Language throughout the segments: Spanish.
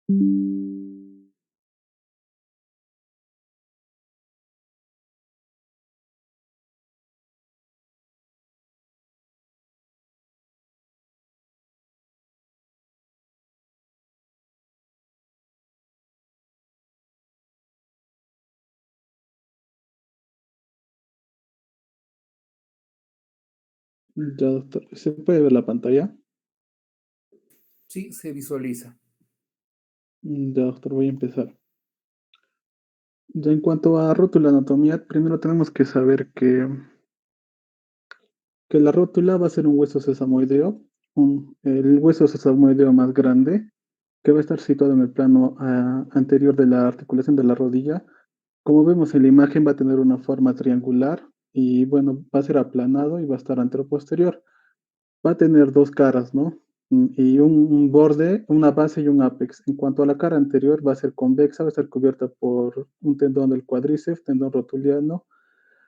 Ya, doctor. ¿Se puede ver la pantalla? Sí, se visualiza. Ya, doctor, voy a empezar. Ya en cuanto a rótula anatomía, primero tenemos que saber que la rótula va a ser un hueso sesamoideo, el hueso sesamoideo más grande, que va a estar situado en el plano anterior de la articulación de la rodilla. Como vemos en la imagen, va a tener una forma triangular y bueno, va a ser aplanado y va a estar anteroposterior. Va a tener dos caras, ¿no? Y un borde, una base y un ápex. En cuanto a la cara anterior, va a ser convexa, va a estar cubierta por un tendón del cuádriceps, tendón rotuliano,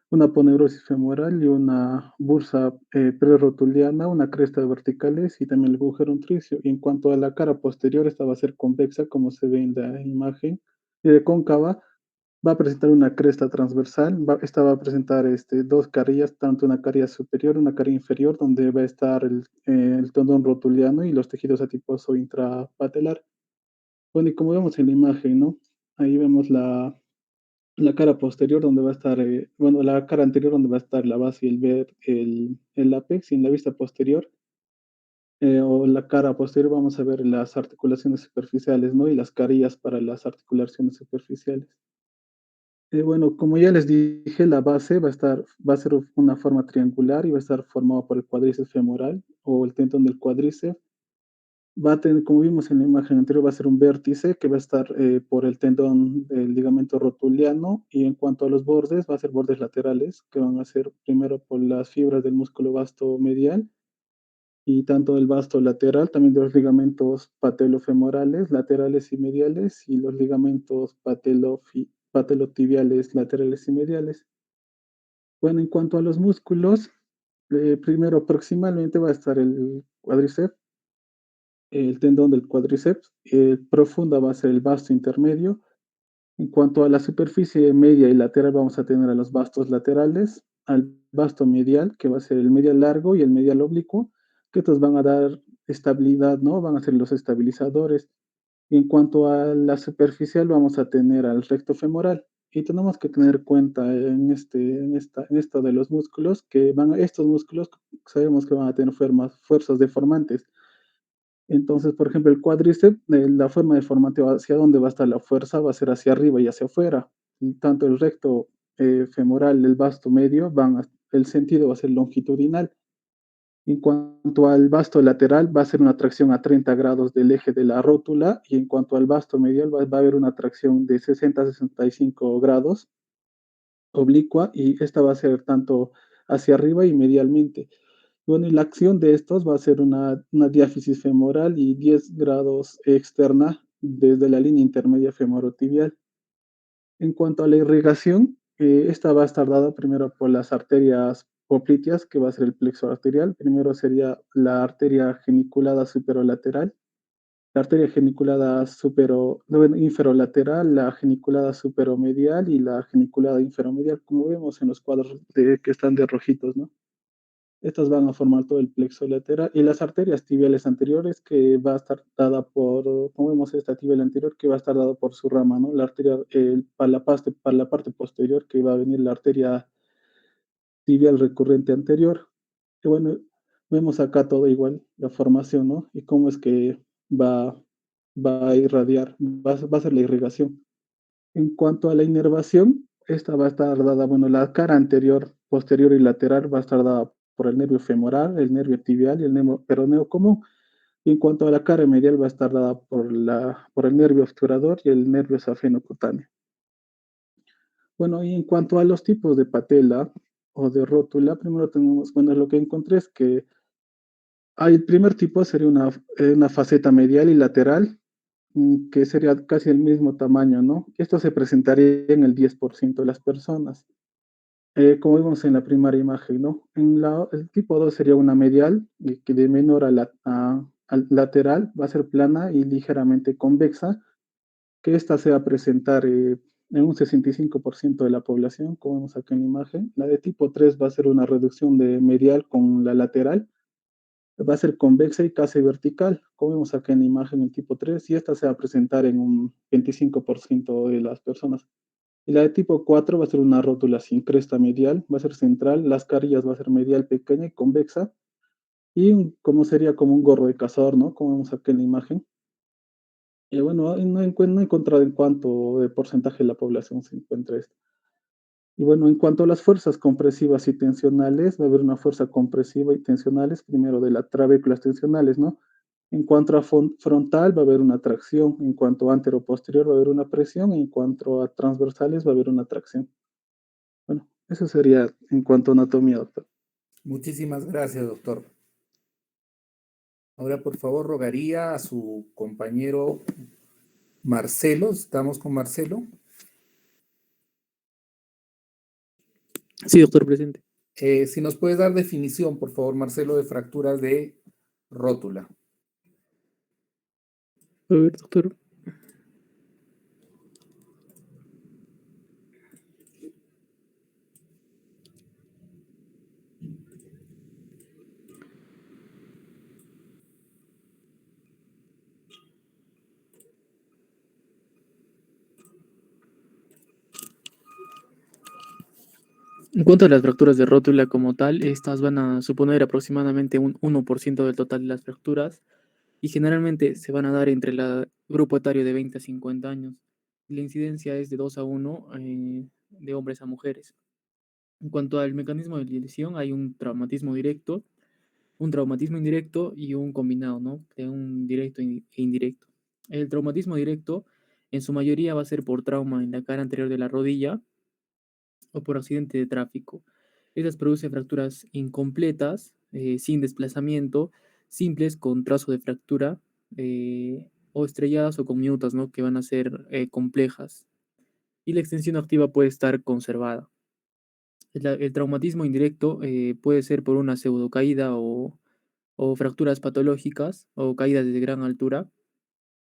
una aponeurosis femoral y una bursa prerotuliana, una cresta de verticales y también el agujero tricio. Y en cuanto a la cara posterior, esta va a ser convexa, como se ve en la imagen, y de cóncava va a presentar una cresta transversal, esta va a presentar dos carillas, tanto una carilla superior, una carilla inferior, donde va a estar el tendón rotuliano y los tejidos adiposo intrapatelar. Bueno, y como vemos en la imagen, ¿no? Ahí vemos la cara posterior donde va a estar, bueno, la cara anterior donde va a estar la base y el ápex, y en la vista posterior o la cara posterior vamos a ver las articulaciones superficiales, ¿no? Y las carillas para las articulaciones superficiales. Bueno, como ya les dije, la base va a ser una forma triangular y va a estar formada por el cuádriceps femoral o el tendón del cuádriceps. Va a tener, como vimos en la imagen anterior, va a ser un vértice que va a estar por el tendón del ligamento rotuliano y en cuanto a los bordes, va a ser bordes laterales que van a ser primero por las fibras del músculo vasto medial y tanto del vasto lateral, también de los ligamentos patelofemorales, laterales y mediales, y los ligamentos patelotibiales laterales y mediales. Bueno, en cuanto a los músculos, primero proximalmente va a estar el cuádriceps, el tendón del cuádriceps, profunda va a ser el vasto intermedio. En cuanto a la superficie media y lateral, vamos a tener a los vastos laterales, al vasto medial, que va a ser el medial largo y el medial oblicuo, que estos van a dar estabilidad, ¿no? Van a ser los estabilizadores. Y en cuanto a la superficial, vamos a tener al recto femoral. Y tenemos que tener cuenta en esto de los músculos, estos músculos sabemos que van a tener fuerzas deformantes. Entonces, por ejemplo, el cuádriceps, la forma deformante hacia dónde va a estar la fuerza, va a ser hacia arriba y hacia afuera. Y tanto el recto femoral, el vasto medio, el sentido va a ser longitudinal. En cuanto al vasto lateral, va a ser una tracción a 30 grados del eje de la rótula, y en cuanto al vasto medial, va a haber una tracción de 60 a 65 grados oblicua, y esta va a ser tanto hacia arriba y medialmente. Bueno, y la acción de estos va a ser una diáfisis femoral y 10 grados externa desde la línea intermedia femorotibial. En cuanto a la irrigación, esta va a estar dada primero por las arterias popliteas, que va a ser el plexo arterial. Primero sería la arteria geniculada superolateral, la arteria geniculada bueno, inferolateral, la geniculada superomedial y la geniculada inferomedial, como vemos en los cuadros que están de rojitos, ¿no? Estas van a formar todo el plexo lateral y las arterias tibiales anteriores que va a estar dada como vemos esta tibial anterior que va a estar dada por su rama, ¿no? La arteria, para la parte posterior que va a venir la arteria tibial recurrente anterior. Y bueno, vemos acá todo igual, la formación, ¿no? Y cómo es que va, va a irradiar, va a ser la irrigación. En cuanto a la inervación, esta va a estar dada, bueno, la cara anterior, posterior y lateral va a estar dada por el nervio femoral, el nervio tibial y el nervio peroneo común. Y en cuanto a la cara medial, va a estar dada por el nervio obturador y el nervio safeno cutáneo. Bueno, y en cuanto a los tipos de patela o de rótula, primero tenemos, bueno, lo que encontré es que el primer tipo sería una faceta medial y lateral, que sería casi el mismo tamaño, ¿no? Esto se presentaría en el 10% de las personas, como vimos en la primera imagen, ¿no? El tipo 2 sería una medial, que de menor a, lateral va a ser plana y ligeramente convexa, que esta se va a presentar en un 65% de la población, como vemos acá en la imagen. La de tipo 3 va a ser una reducción de medial con la lateral, va a ser convexa y casi vertical, como vemos acá en la imagen el tipo 3, y esta se va a presentar en un 25% de las personas. Y la de tipo 4 va a ser una rótula sin cresta medial, va a ser central, las carillas va a ser medial pequeña y convexa, y como sería como un gorro de cazador, ¿no? Como vemos acá en la imagen. Y bueno, no he encontrado en cuánto de porcentaje de la población se encuentra esto. Y bueno, en cuanto a las fuerzas compresivas y tensionales, va a haber una fuerza compresiva y tensionales, primero de las trabéculas tensionales, ¿no? En cuanto a frontal, va a haber una tracción. En cuanto a antero-posterior, va a haber una presión. En cuanto a transversales, va a haber una tracción. Bueno, eso sería en cuanto a anatomía, doctor. Muchísimas gracias, doctor. Ahora, por favor, rogaría a su compañero Marcelo. ¿Estamos con Marcelo? Sí, doctor, presente. Si nos puedes dar definición, por favor, Marcelo, de fracturas de rótula. A ver, doctor. En cuanto a las fracturas de rótula como tal, estas van a suponer aproximadamente un 1% del total de las fracturas y generalmente se van a dar entre el grupo etario de 20 a 50 años. La incidencia es de 2 a 1 de hombres a mujeres. En cuanto al mecanismo de lesión, hay un traumatismo indirecto y un combinado, ¿no? De un directo e indirecto. El traumatismo directo en su mayoría va a ser por trauma en la cara anterior de la rodilla o por accidente de tráfico. Estas producen fracturas incompletas, sin desplazamiento, simples con trazo de fractura, o estrelladas o con minutas, ¿no? Que van a ser complejas. Y la extensión activa puede estar conservada. El traumatismo indirecto puede ser por una pseudocaída o fracturas patológicas o caídas de gran altura.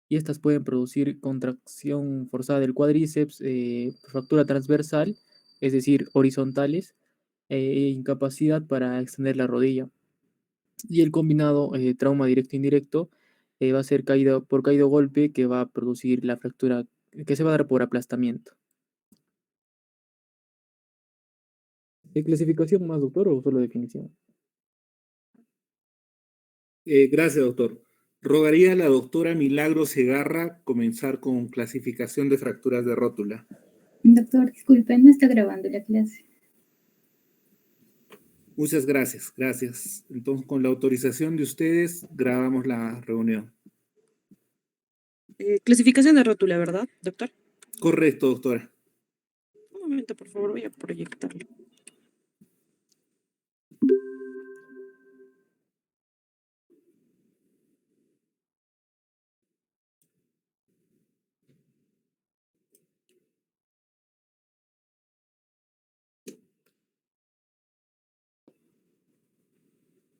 Y estas pueden producir contracción forzada del cuádriceps, fractura transversal, es decir, horizontales, e incapacidad para extender la rodilla. Y el combinado trauma directo e indirecto va a ser caído golpe que va a producir la fractura que se va a dar por aplastamiento. ¿Clasificación más, doctor, o solo definición? Gracias, doctor. Rogaría a la doctora Milagro Segarra comenzar con clasificación de fracturas de rótula. Doctor, disculpe, no está grabando la clase. Muchas gracias, gracias. Entonces, con la autorización de ustedes, grabamos la reunión. Clasificación de rótula, ¿verdad, doctor? Correcto, doctora. Un momento, por favor, voy a proyectarlo.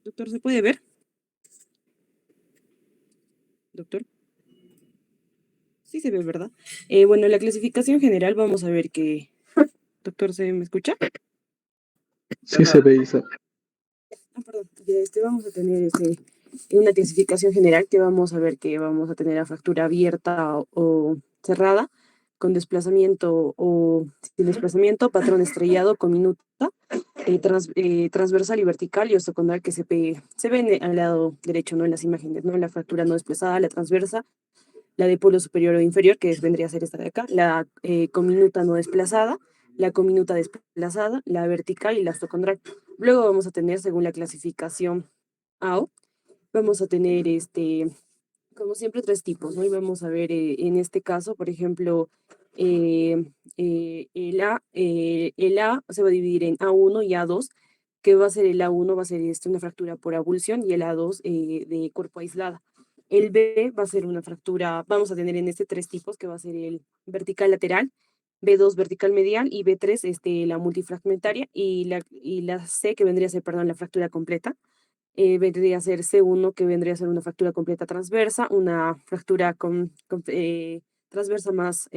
Doctor, ¿se puede ver? Doctor. Sí se ve, ¿verdad? Bueno, la clasificación general vamos a ver que... Doctor, ¿se me escucha? Sí se ve, Isa. Perdón. Vamos a tener una clasificación general que vamos a ver que vamos a tener a fractura abierta o cerrada, con desplazamiento o sin desplazamiento, patrón estrellado con minuta, transversal y vertical y osteocondral que se ven al lado derecho, ¿no? En las imágenes, ¿no? La fractura no desplazada, la transversa, la de polo superior o inferior, que vendría a ser esta de acá, la cominuta no desplazada, la cominuta desplazada, la vertical y la osteocondral. Luego vamos a tener, según la clasificación AO, vamos a tener como siempre, tres tipos, ¿no? Y vamos a ver en este caso, por ejemplo, el A se va a dividir en A1 y A2, que va a ser el A1, va a ser una fractura por avulsión y el A2 de cuerpo aislada. El B va a ser una fractura, vamos a tener en tres tipos, que va a ser el vertical lateral, B2 vertical medial y B3 la multifragmentaria y la C que vendría a ser, perdón, la fractura completa. vendría a ser C1, que vendría a ser una fractura completa transversa, una fractura transversa más,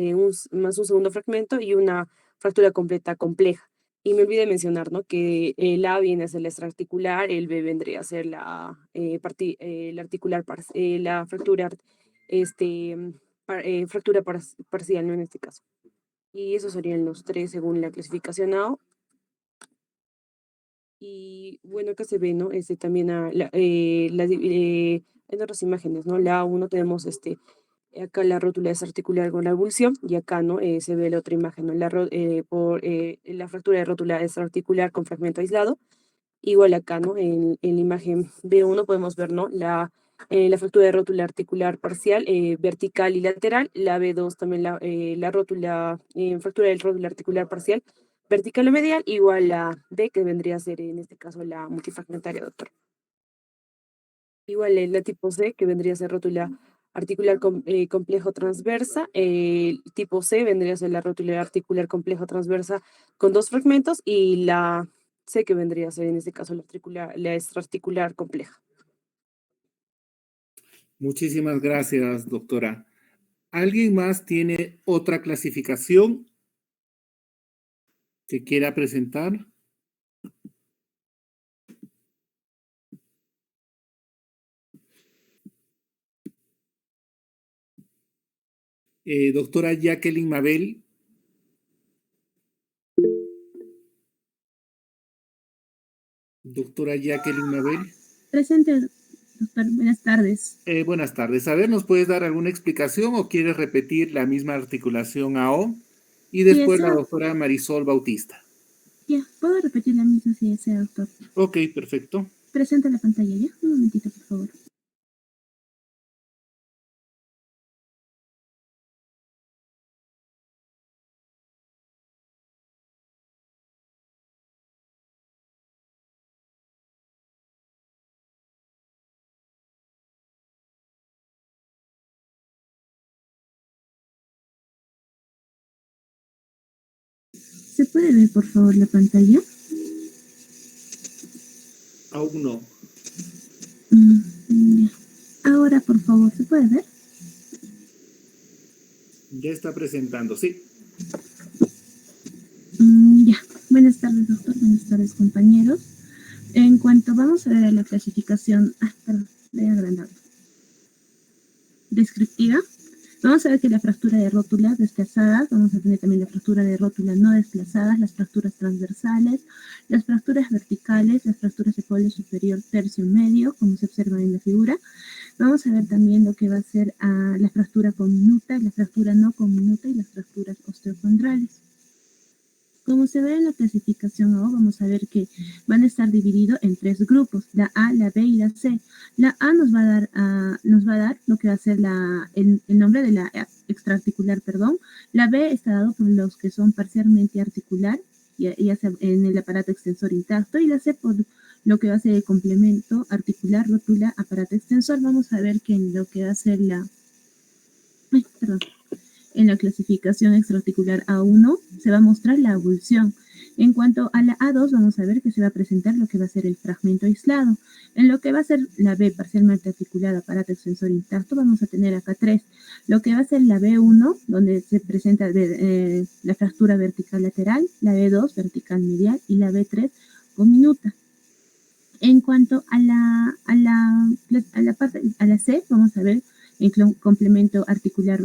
más un segundo fragmento y una fractura completa compleja. Y me olvidé mencionar, ¿no? Que el A viene a ser la extraarticular, el B vendría a ser la, la articular, la fractura, fractura parcial, ¿no? En este caso. Y esos serían los tres según la clasificación AO. Y bueno, acá se ve, ¿no? También en otras imágenes, ¿no? La A1 tenemos acá la rótula es articular con la avulsión y acá, ¿no? Se ve la otra imagen, ¿no? La fractura de rótula es articular con fragmento aislado. Igual acá, ¿no? En la imagen B1 podemos ver, ¿no? La fractura de rótula articular parcial, vertical y lateral. La B2 también la rótula, fractura del rótula articular parcial, vertical o medial, igual la D, que vendría a ser en este caso la multifragmentaria, doctor. Igual la tipo C, que vendría a ser rótula articular complejo transversa. El tipo C vendría a ser la rótula articular complejo transversa con dos fragmentos y la C, que vendría a ser en este caso la extraarticular compleja. Muchísimas gracias, doctora. ¿Alguien más tiene otra clasificación que quiera presentar? Doctora Jacqueline Mabel. Doctora Jacqueline Mabel. Presente, doctor. Buenas tardes. Buenas tardes. A ver, ¿nos puedes dar alguna explicación o quieres repetir la misma articulación AO? Y después la doctora Marisol Bautista. Ya, ¿puedo repetir la misma si desea, doctor? Ok, perfecto. Presenta la pantalla, ¿ya? Un momentito, por favor. ¿Se puede ver, por favor, la pantalla? Aún no. Ya. Ahora, por favor, ¿se puede ver? Ya está presentando, sí. Ya. Buenas tardes, doctor. Buenas tardes, compañeros. En cuanto vamos a ver la clasificación... perdón, voy a agrandarlo. Descriptiva. Vamos a ver que la fractura de rótula desplazadas, vamos a tener también la fractura de rótula no desplazadas, las fracturas transversales, las fracturas verticales, las fracturas de polio superior tercio medio, como se observa en la figura. Vamos a ver también lo que va a ser la fractura comminuta, la fractura no comminuta y las fracturas osteocondrales. Como se ve en la clasificación AO, vamos a ver que van a estar divididos en tres grupos, la A, la B y la C. La A nos va a dar lo que va a ser el nombre de la extraarticular, perdón. La B está dado por los que son parcialmente articular, ya sea en el aparato extensor intacto, y la C por lo que va a ser el complemento articular, rótula, aparato extensor. Vamos a ver que en lo que va a ser en la clasificación extraarticular A1 se va a mostrar la avulsión. En cuanto a la A2 vamos a ver que se va a presentar lo que va a ser el fragmento aislado. En lo que va a ser la B parcialmente articulada, aparato extensor intacto, vamos a tener acá tres. Lo que va a ser la B1, donde se presenta la fractura vertical lateral, la B2 vertical medial y la B3 comminuta. En cuanto a la C, vamos a ver el complemento articular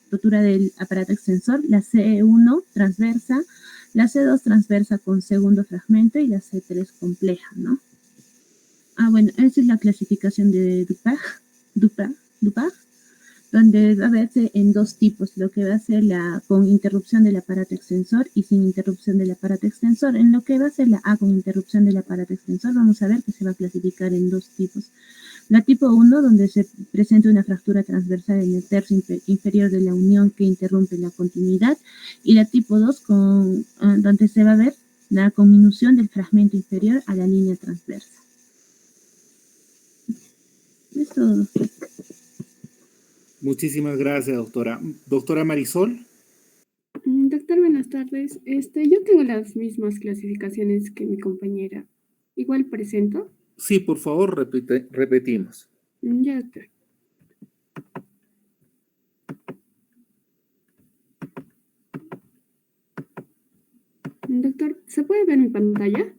rotura del aparato extensor, la C1 transversa, la C2 transversa con segundo fragmento y la C3 compleja, ¿no? Bueno, esa es la clasificación de Duprat, donde va a verse en dos tipos, lo que va a ser con interrupción del aparato extensor y sin interrupción del aparato extensor. En lo que va a ser la A con interrupción del aparato extensor, vamos a ver que se va a clasificar en dos tipos. La tipo 1, donde se presenta una fractura transversal en el tercio inferior de la unión que interrumpe la continuidad, y la tipo 2, donde se va a ver la conminución del fragmento inferior a la línea transversa. Es todo. Muchísimas gracias, doctora. Doctora Marisol. Doctor, buenas tardes. Yo tengo las mismas clasificaciones que mi compañera. Igual presento. Sí, por favor, repetimos. Ya, doctor. Doctor, ¿se puede ver mi pantalla?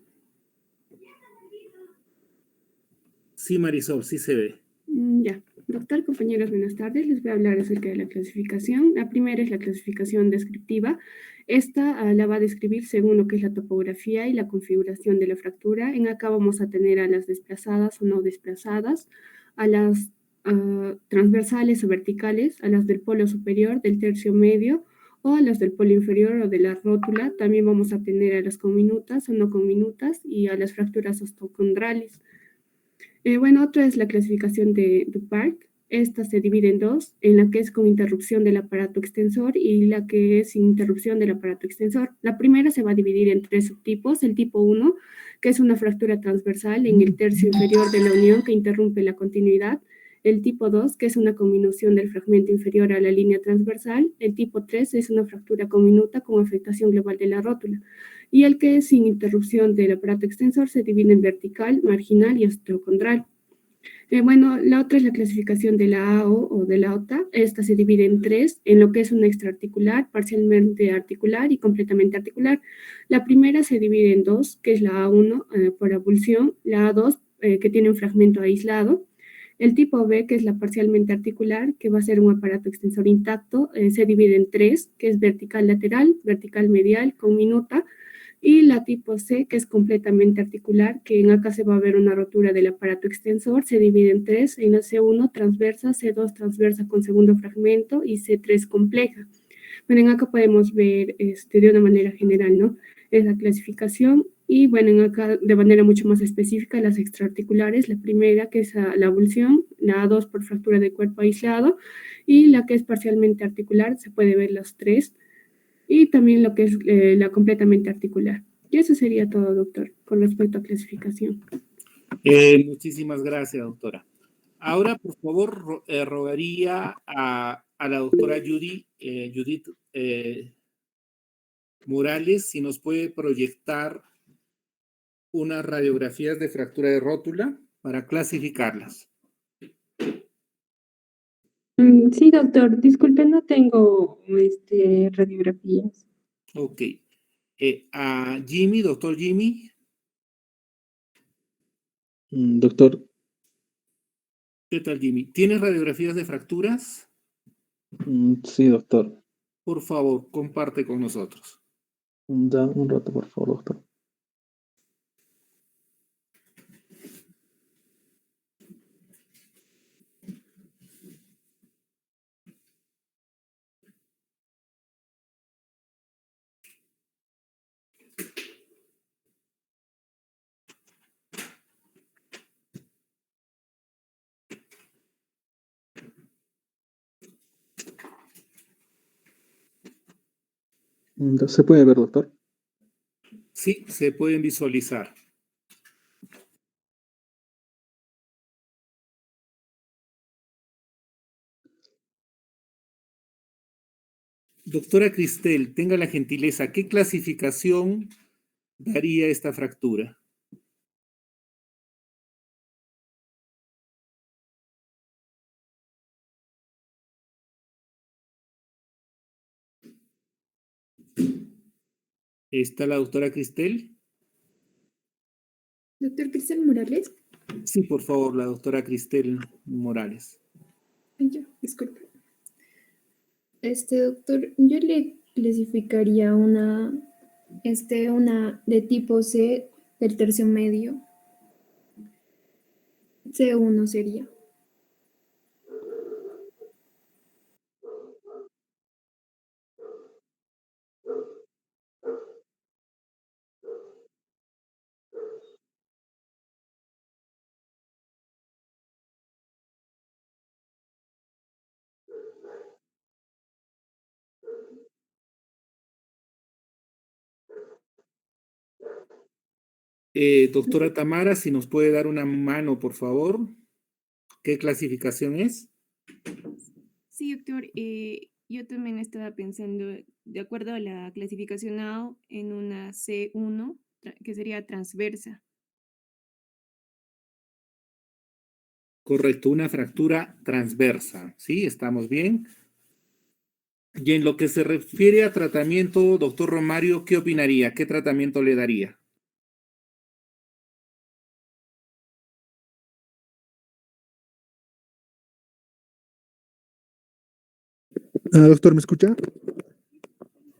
Sí, Marisol, sí se ve. Ya. Doctor, compañeros, buenas tardes. Les voy a hablar acerca de la clasificación. La primera es la clasificación descriptiva. Esta la va a describir según lo que es la topografía y la configuración de la fractura. En acá vamos a tener a las desplazadas o no desplazadas, a las transversales o verticales, a las del polo superior, del tercio medio, o a las del polo inferior o de la rótula. También vamos a tener a las conminutas o no conminutas y a las fracturas osteocondrales. Bueno, otra es la clasificación de Duparc. Esta se divide en dos, en la que es con interrupción del aparato extensor y la que es sin interrupción del aparato extensor. La primera se va a dividir en tres subtipos. El tipo 1, que es una fractura transversal en el tercio inferior de la unión que interrumpe la continuidad. El tipo 2, que es una conminución del fragmento inferior a la línea transversal. El tipo 3 es una fractura conminuta con afectación global de la rótula. Y el que es sin interrupción del aparato extensor se divide en vertical, marginal y osteocondral. Bueno, la otra es la clasificación de la AO o de la OTA. Esta se divide en tres, en lo que es una extraarticular, parcialmente articular y completamente articular. La primera se divide en dos, que es la A1 por abulsión, la A2 que tiene un fragmento aislado. El tipo B, que es la parcialmente articular, que va a ser un aparato extensor intacto, se divide en tres, que es vertical lateral, vertical medial, con minuta, y la tipo C, que es completamente articular, que en acá se va a ver una rotura del aparato extensor, se divide en tres, en la C1 transversa, C2 transversa con segundo fragmento y C3 compleja. Bueno, en acá podemos ver de una manera general, ¿no? Es la clasificación y bueno, en acá de manera mucho más específica las extraarticulares, la primera que es la avulsión, la A2 por fractura de cuerpo aislado y la que es parcialmente articular, se puede ver las tres y también lo que es la completamente articular. Y eso sería todo, doctor, con respecto a clasificación. Muchísimas gracias, doctora. Ahora, por favor, rogaría a la doctora Judith Morales si nos puede proyectar unas radiografías de fractura de rótula para clasificarlas. Sí, doctor. Disculpe, no tengo radiografías. Ok. A Jimmy, doctor Jimmy. Doctor, ¿Qué tal, Jimmy? ¿Tienes radiografías de fracturas? sí, doctor. Por favor, comparte con nosotros. Da un rato, por favor, doctor. ¿Se puede ver, doctor? Sí, se pueden visualizar. Doctora Cristel, tenga la gentileza, ¿qué clasificación daría esta fractura? ¿Está la doctora Cristel? Doctor Cristian Morales. Sí, por favor, la doctora Cristel Morales. Ay, yo, disculpe. Doctor, yo le clasificaría una de tipo C del tercio medio. C1 sería. Doctora Tamara, si nos puede dar una mano, por favor. ¿Qué clasificación es? Sí, doctor. Yo también estaba pensando, de acuerdo a la clasificación AO, en una C1, que sería transversa. Correcto, una fractura transversa. ¿Sí? ¿Estamos bien? Y en lo que se refiere a tratamiento, doctor Romario, ¿qué opinaría? ¿Qué tratamiento le daría? Doctor, ¿me escucha?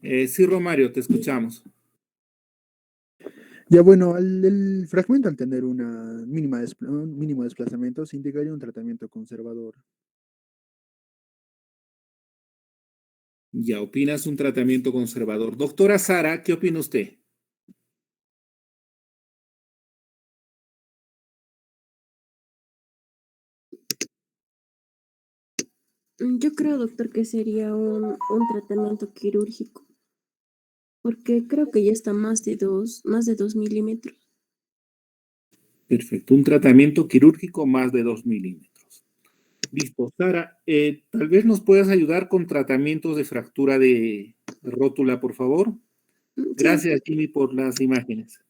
Sí, Romario, te escuchamos. Ya bueno, el fragmento al tener un mínimo desplazamiento se indicaría un tratamiento conservador. Ya opinas un tratamiento conservador. Doctora Sara, ¿qué opina usted? Yo creo, doctor, que sería un tratamiento quirúrgico, porque creo que ya está más de 2 milímetros. Perfecto, un tratamiento quirúrgico más de 2 milímetros. Listo, Sara, tal vez nos puedas ayudar con tratamientos de fractura de rótula, por favor. Sí, Gracias, Jimmy, por las imágenes.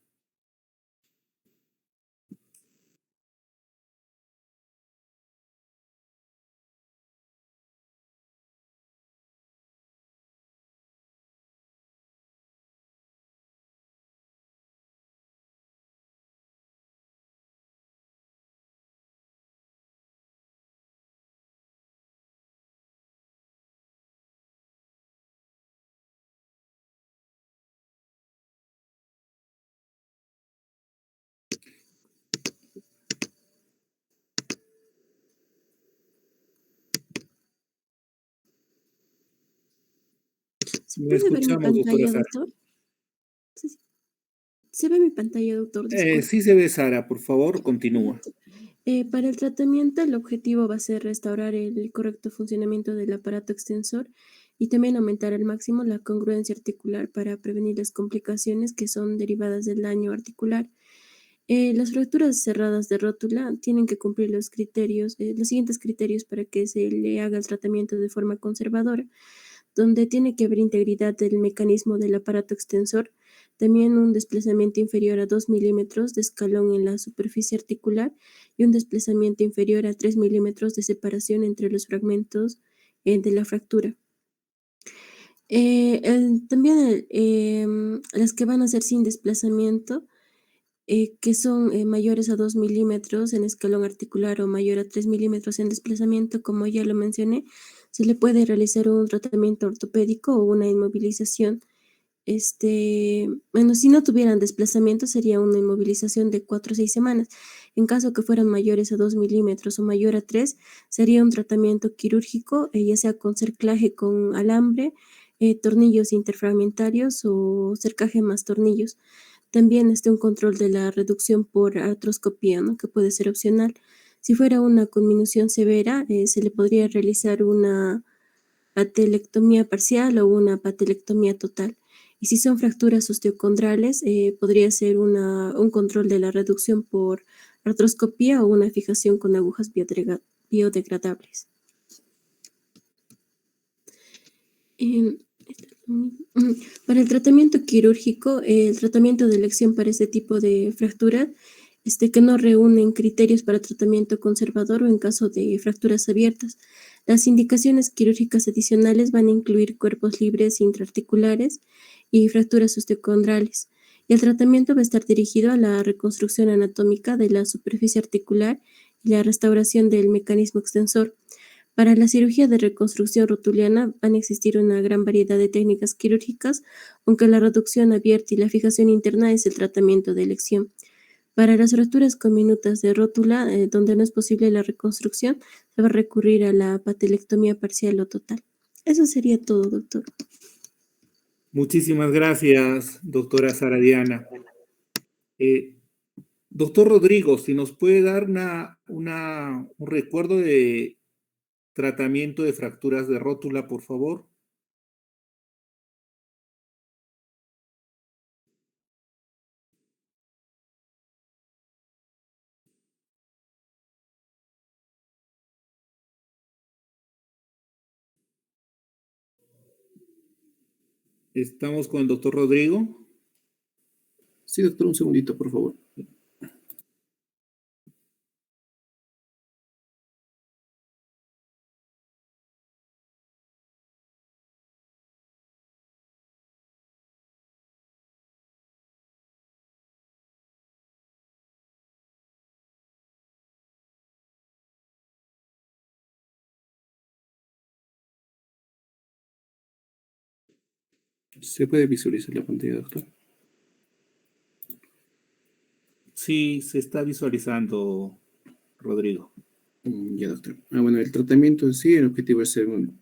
¿se No puede ver mi escuchamos, doctora pantalla, Sara. doctor? Sí, sí. ¿Se ve mi pantalla, doctor? Disculpe. Sí se ve, Sara, por favor, continúa. Para el tratamiento, el objetivo va a ser restaurar el correcto funcionamiento del aparato extensor y también aumentar al máximo la congruencia articular para prevenir las complicaciones que son derivadas del daño articular. Las fracturas cerradas de rótula tienen que cumplir los siguientes criterios para que se le haga el tratamiento de forma conservadora, donde tiene que haber integridad del mecanismo del aparato extensor, también un desplazamiento inferior a 2 milímetros de escalón en la superficie articular y un desplazamiento inferior a 3 milímetros de separación entre los fragmentos de la fractura. También las que van a ser sin desplazamiento, que son mayores a 2 milímetros en escalón articular o mayor a 3 milímetros en desplazamiento, como ya lo mencioné, se le puede realizar un tratamiento ortopédico o una inmovilización. Bueno, si no tuvieran desplazamiento, sería una inmovilización de 4 a 6 semanas. En caso que fueran mayores a 2 milímetros o mayor a 3, sería un tratamiento quirúrgico, ya sea con cerclaje con alambre, tornillos interfragmentarios o cercaje más tornillos. También un control de la reducción por artroscopía, ¿no? Que puede ser opcional. Si fuera una conminución severa, se le podría realizar una atelectomía parcial o una patelectomía total. Y si son fracturas osteocondrales, podría ser un control de la reducción por artroscopía o una fijación con agujas biodegradables. Em, Para el tratamiento quirúrgico, el tratamiento de elección para este tipo de fractura, que no reúnen criterios para tratamiento conservador o en caso de fracturas abiertas. Las indicaciones quirúrgicas adicionales van a incluir cuerpos libres intraarticulares y fracturas osteocondrales. Y el tratamiento va a estar dirigido a la reconstrucción anatómica de la superficie articular y la restauración del mecanismo extensor. Para la cirugía de reconstrucción rotuliana van a existir una gran variedad de técnicas quirúrgicas, aunque la reducción abierta y la fijación interna es el tratamiento de elección. Para las fracturas conminutas de rótula, donde no es posible la reconstrucción, se va a recurrir a la patelectomía parcial o total. Eso sería todo, doctor. Muchísimas gracias, doctora Sara Diana. Doctor Rodrigo, si nos puede dar un recuerdo de tratamiento de fracturas de rótula, por favor. Estamos con el doctor Rodrigo. Sí, doctor, un segundito, por favor. ¿Se puede visualizar la pantalla, doctor? Sí, se está visualizando, Rodrigo. Ya, doctor. Bueno, el tratamiento en sí, el objetivo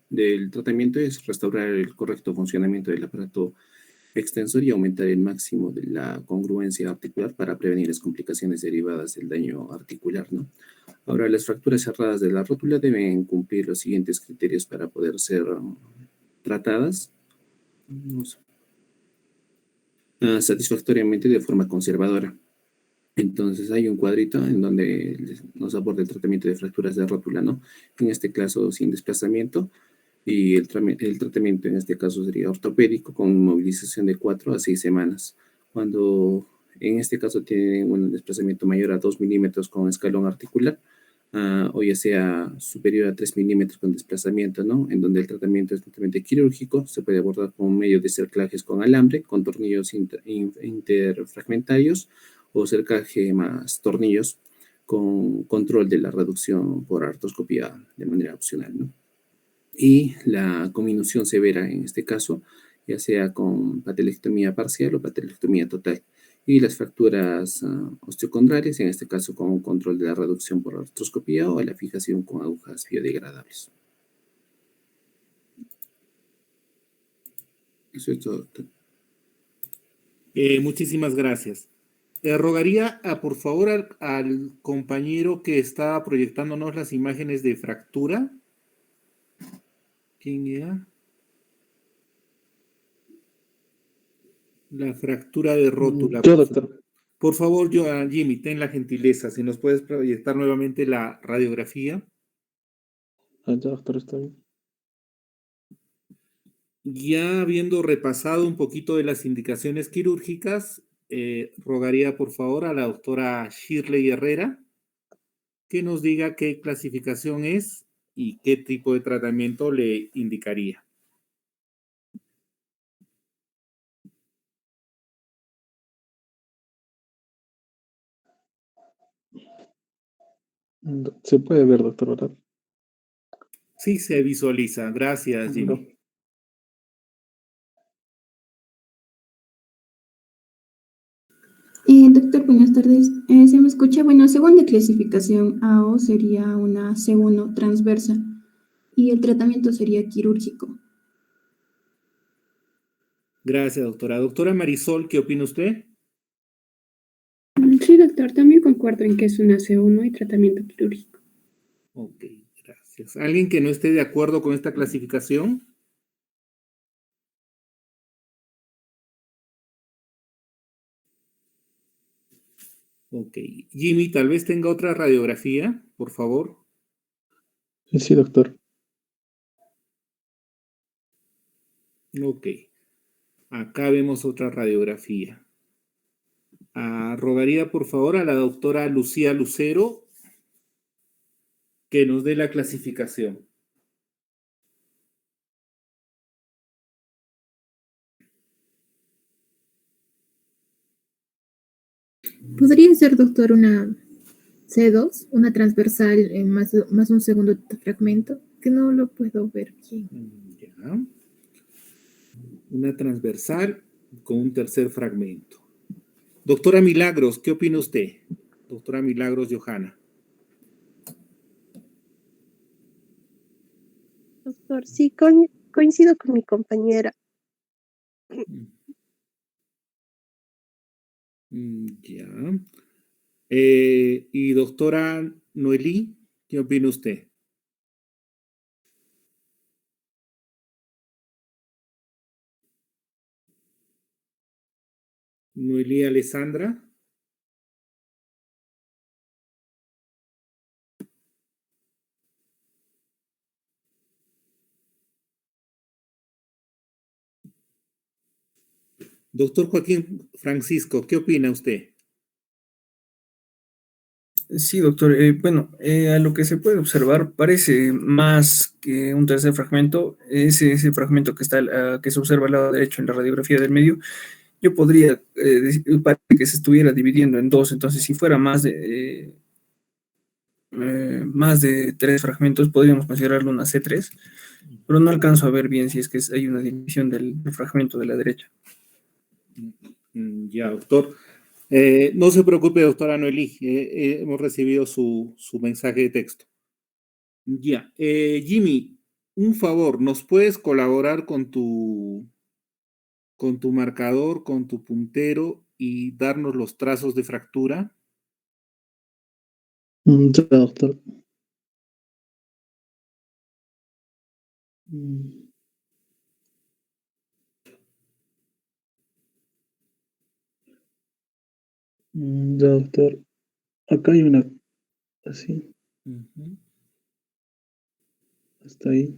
del tratamiento es restaurar el correcto funcionamiento del aparato extensor y aumentar el máximo de la congruencia articular para prevenir las complicaciones derivadas del daño articular, ¿no? Ahora, las fracturas cerradas de la rótula deben cumplir los siguientes criterios para poder ser tratadas satisfactoriamente de forma conservadora. Entonces hay un cuadrito en donde nos aborda el tratamiento de fracturas de rótula, ¿no? En este caso sin desplazamiento, y el tratamiento en este caso sería ortopédico con movilización de 4 a 6 semanas. Cuando en este caso tienen un desplazamiento mayor a 2 milímetros con escalón articular, o ya sea superior a 3 milímetros con desplazamiento, ¿no? En donde el tratamiento es totalmente quirúrgico, se puede abordar con medio de cerclajes con alambre, con tornillos interfragmentarios, o cercaje más tornillos con control de la reducción por artroscopía de manera opcional, ¿no? Y la conminución severa en este caso, ya sea con patelectomía parcial o patelectomía total. Y las fracturas osteocondrales, en este caso con un control de la reducción por artroscopía o la fijación con agujas biodegradables. Eso es todo, doctor. Muchísimas gracias. Rogaría, por favor, al compañero que está proyectándonos las imágenes de fractura. ¿Quién era? La fractura de rótula. Yo, doctor. Por favor, Jimmy, ten la gentileza, si nos puedes proyectar nuevamente la radiografía. Ya, doctor, está bien. Ya habiendo repasado un poquito de las indicaciones quirúrgicas, rogaría por favor a la doctora Shirley Herrera que nos diga qué clasificación es y qué tipo de tratamiento le indicaría. Se puede ver, doctor, ¿verdad? Sí, se visualiza. Gracias, Jimmy. Doctor, buenas tardes. ¿Se me escucha? Bueno, según la clasificación AO sería una C1 transversa y el tratamiento sería quirúrgico. Gracias, doctora. Doctora Marisol, ¿qué opina usted? Sí, doctor, también concuerdo en que es una C1 y tratamiento quirúrgico. Ok, gracias. ¿Alguien que no esté de acuerdo con esta clasificación? Ok. Jimmy, tal vez tenga otra radiografía, por favor. Sí, doctor. Ok. Acá vemos otra radiografía. Rogaría, por favor, a la doctora Lucía Lucero que nos dé la clasificación. ¿Podría ser, doctor, una C2, una transversal más un segundo fragmento? Que no lo puedo ver bien. Ya. Una transversal con un tercer fragmento. Doctora Milagros, ¿qué opina usted? Doctora Milagros Johanna. Doctor, sí, coincido con mi compañera. Ya. Y doctora Noelí, ¿qué opina usted? Noelí Alessandra. Doctor Joaquín Francisco, ¿qué opina usted? Sí, doctor. Bueno, a lo que se puede observar, parece más que un tercer fragmento. Ese fragmento que está, que se observa al lado derecho en la radiografía del medio, yo podría decir parece que se estuviera dividiendo en dos. Entonces, si fuera más de 3 fragmentos, podríamos considerarlo una C3. pero no alcanzo a ver bien si es que hay una división del fragmento de la derecha. Ya, doctor. No se preocupe, doctora Noelí, hemos recibido su mensaje de texto. Ya, Jimmy, un favor, ¿nos puedes colaborar con tu marcador, con tu puntero y darnos los trazos de fractura? Ya, doctor. Ya, doctor. Acá hay una así, Ujú. hasta ahí.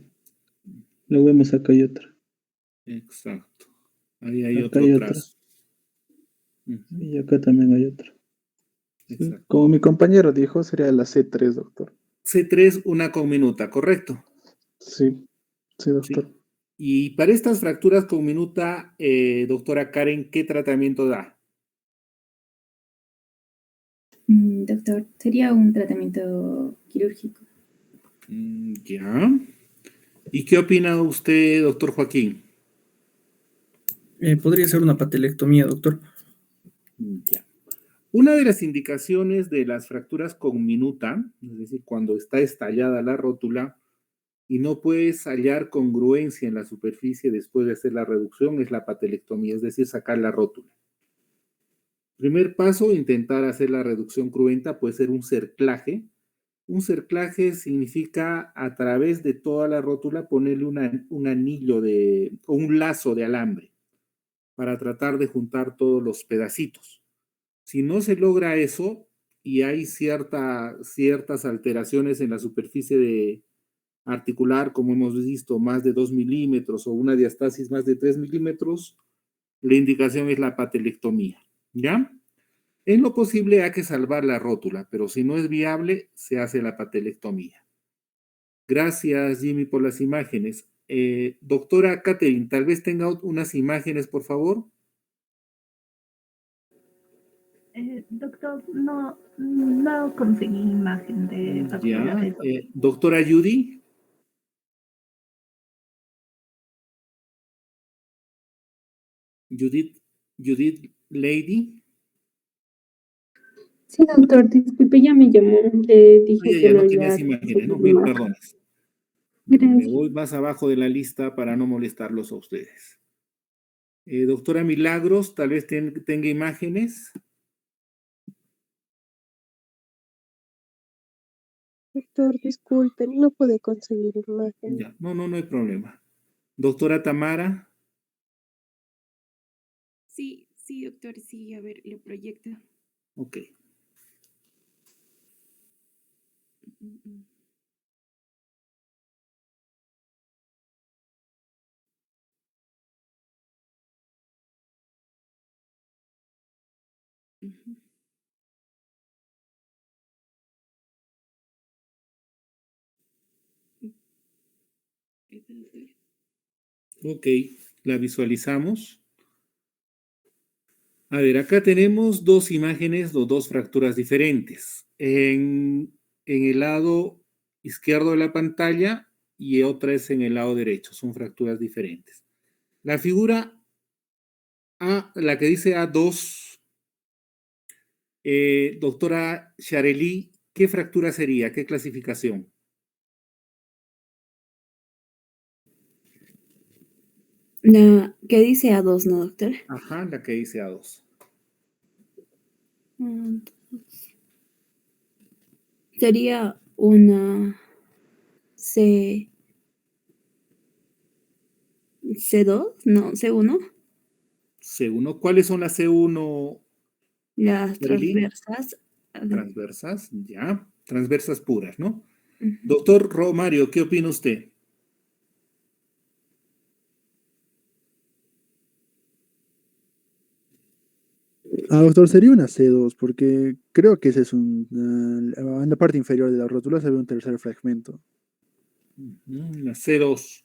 Luego vemos acá hay otra. Exacto. Ahí hay Acá otro hay otra. trazo. Ujú. Y acá también hay otra. Sí, Exacto. como mi compañero dijo, sería la C3, doctor. C3, una conminuta, ¿correcto? Sí, sí, doctor. Sí. Y para estas fracturas conminuta, doctora Karen, ¿qué tratamiento da? Doctor, sería un tratamiento quirúrgico. Ya. ¿Y qué opina usted, doctor Joaquín? Podría ser una patelectomía, doctor. Ya. Una de las indicaciones de las fracturas conminuta, es decir, cuando está estallada la rótula y no puedes hallar congruencia en la superficie después de hacer la reducción, es la patelectomía, es decir, sacar la rótula. Primer paso, intentar hacer la reducción cruenta, puede ser un cerclaje. Un cerclaje significa a través de toda la rótula ponerle un anillo o un lazo de alambre para tratar de juntar todos los pedacitos. Si no se logra eso y hay ciertas alteraciones en la superficie articular, como hemos visto, más de 2 milímetros o una diastasis más de 3 milímetros, la indicación es la patelectomía, ¿ya? En lo posible hay que salvar la rótula, pero si no es viable, se hace la patelectomía. Gracias, Jimmy, por las imágenes. Doctora Catherine, tal vez tenga unas imágenes, por favor. Doctor, no conseguí imagen de fractura Ya. de rótula. Doctora Judy. Judith Lady. Sí, doctor, disculpe, ya me llamó. Le dije que Ya no no iba tenías a imágenes, ¿no? conseguir Mil más. perdones. Me Gracias. voy más abajo de la lista para no molestarlos a ustedes. Doctora Milagros, tal vez tenga imágenes. Doctor, disculpen, no pude conseguir imagen. Ya, no hay problema. Doctora Tamara. Sí, doctor, sí, a ver, lo proyecta. Ok. Ujú. Ok, la visualizamos. A ver, acá tenemos dos imágenes o dos fracturas diferentes. En el lado izquierdo de la pantalla y otra es en el lado derecho. Son fracturas diferentes. La figura A, la que dice A2, doctora Shareli, ¿qué fractura sería? ¿Qué clasificación? La que dice A2, ¿no, doctor? Ajá, la que dice A2. Sería una C2, no, C1. C1. ¿Cuáles son las C1, Las Shareli? transversas. Transversas, ya. Transversas puras, ¿no? Ujú. Doctor Romario, ¿qué opina usted? Doctor, sería una C2, porque creo que ese es en la parte inferior de la rótula se ve un tercer fragmento. La C2.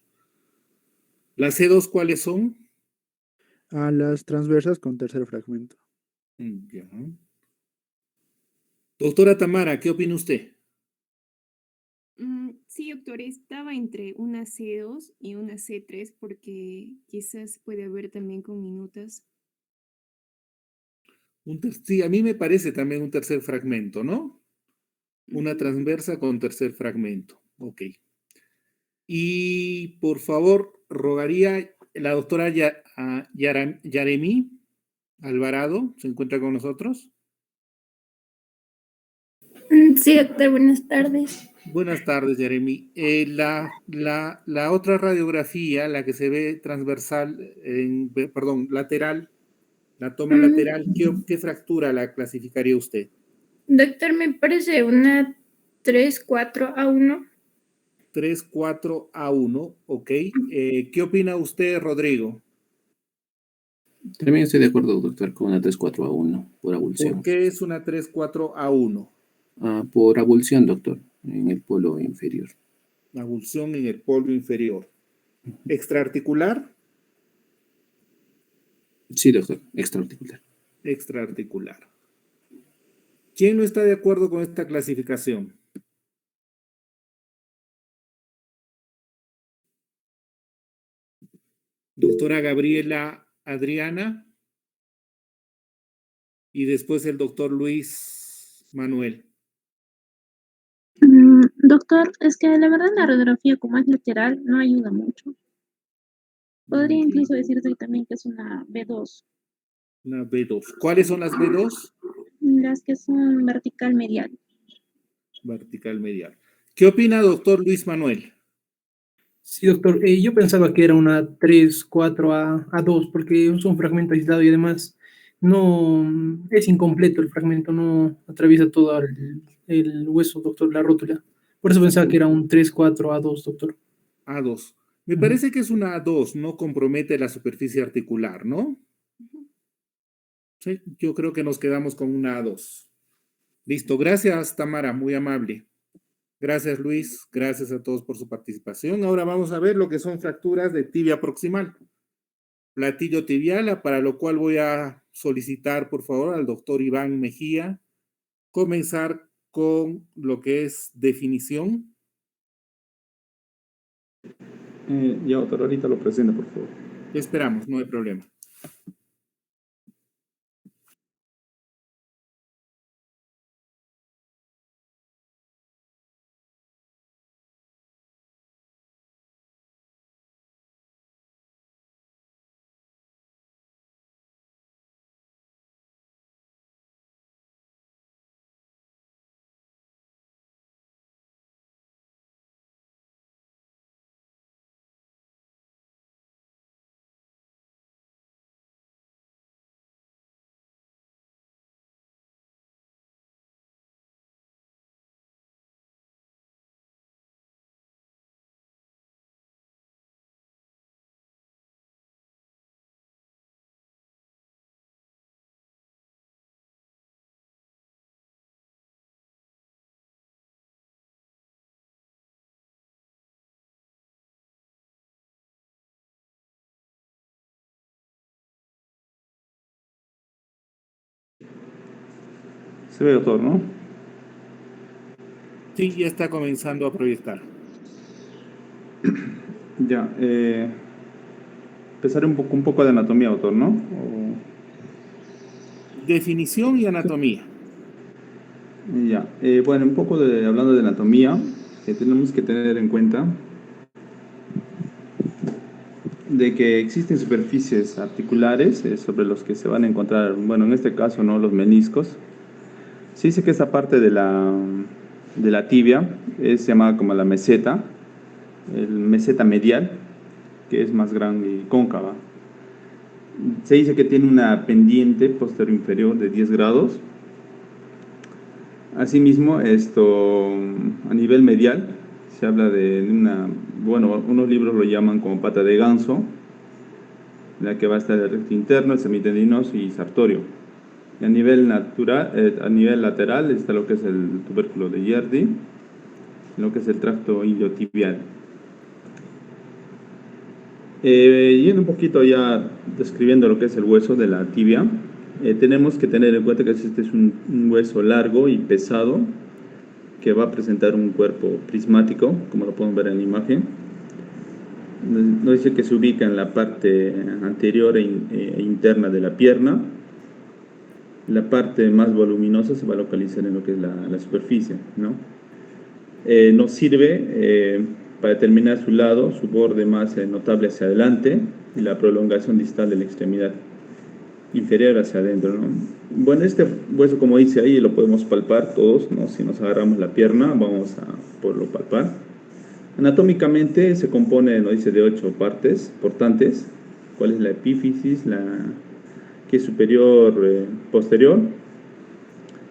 ¿Las C2 cuáles son? Las transversas con tercer fragmento. Ya. Doctora Tamara, ¿qué opina usted? Sí, doctor, estaba entre una C2 y una C3 porque quizás puede haber también con minutas. Sí, a mí me parece también un tercer fragmento, ¿no? Una transversa con tercer fragmento. Ok. Y por favor, rogaría la doctora Yaremí Alvarado, ¿se encuentra con nosotros? Sí, doctor, buenas tardes. Buenas tardes, Yaremí. La otra radiografía, la que se ve transversal, perdón, lateral, la toma lateral, ¿qué fractura la clasificaría usted? Doctor, me parece una 3-4-1. 3-4-1, ok. ¿Qué opina usted, Rodrigo? También estoy de acuerdo, doctor, con una 3-4-1 por abulsión. ¿Por qué es una 3-4-1? Por abulsión, doctor, en el polo inferior. Abulsión en el polo inferior. ¿Extraarticular? Sí, doctor, extraarticular. Extraarticular. ¿Quién no está de acuerdo con esta clasificación? Doctora Gabriela Adriana. Y después el doctor Luis Manuel. Doctor, es que la verdad la radiografía como es lateral no ayuda mucho. Podría incluso decirse también que es una B2. Una B2. ¿Cuáles son las B2? Las que son vertical medial. Vertical medial. ¿Qué opina doctor Luis Manuel? Sí, doctor. Yo pensaba que era una 3-4-A2 porque es un fragmento aislado y además no es incompleto el fragmento, no atraviesa todo el hueso, doctor, la rótula. Por eso pensaba que era un 3-4-A2, doctor. A2. Me parece que es una A2, no compromete la superficie articular, ¿no? Sí, yo creo que nos quedamos con una A2. Listo, gracias Tamara, muy amable. Gracias Luis, gracias a todos por su participación. Ahora vamos a ver lo que son fracturas de tibia proximal. Platillo tibial, para lo cual voy a solicitar por favor al doctor Iván Mejía comenzar con lo que es definición. Ya, doctor, ahorita lo presenta, por favor. Esperamos, no hay problema. Se ve, doctor, ¿no? Sí, ya está comenzando a proyectar. Ya, empezaré un poco de anatomía, doctor, ¿no? Definición y anatomía. Ya, bueno, hablando de anatomía, tenemos que tener en cuenta de que existen superficies articulares sobre los que se van a encontrar, bueno, en este caso, ¿no?, los meniscos. Se dice que esta parte de la tibia es llamada como la meseta, el meseta medial, que es más grande y cóncava. Se dice que tiene una pendiente posterior inferior de 10 grados. Asimismo, a nivel medial, se habla de unos libros lo llaman como pata de ganso, en la que va a estar el recto interno, el semitendinoso y sartorio. Y a nivel lateral está lo que es el tubérculo de Yerdi, lo que es el tracto iliotibial. Yendo un poquito ya describiendo lo que es el hueso de la tibia, tenemos que tener en cuenta que este es un hueso largo y pesado que va a presentar un cuerpo prismático, como lo pueden ver en la imagen. Nos dice que se ubica en la parte anterior e interna de la pierna. La parte más voluminosa se va a localizar en lo que es la superficie, ¿no? Nos sirve para determinar su lado, su borde más notable hacia adelante y la prolongación distal de la extremidad inferior hacia adentro, ¿no? Bueno, este hueso, como dice ahí, lo podemos palpar todos, ¿no? Si nos agarramos la pierna, vamos a poderlo palpar. Anatómicamente se compone, nos dice, de 8 partes portantes. ¿Cuál es la epífisis? Que es superior, posterior.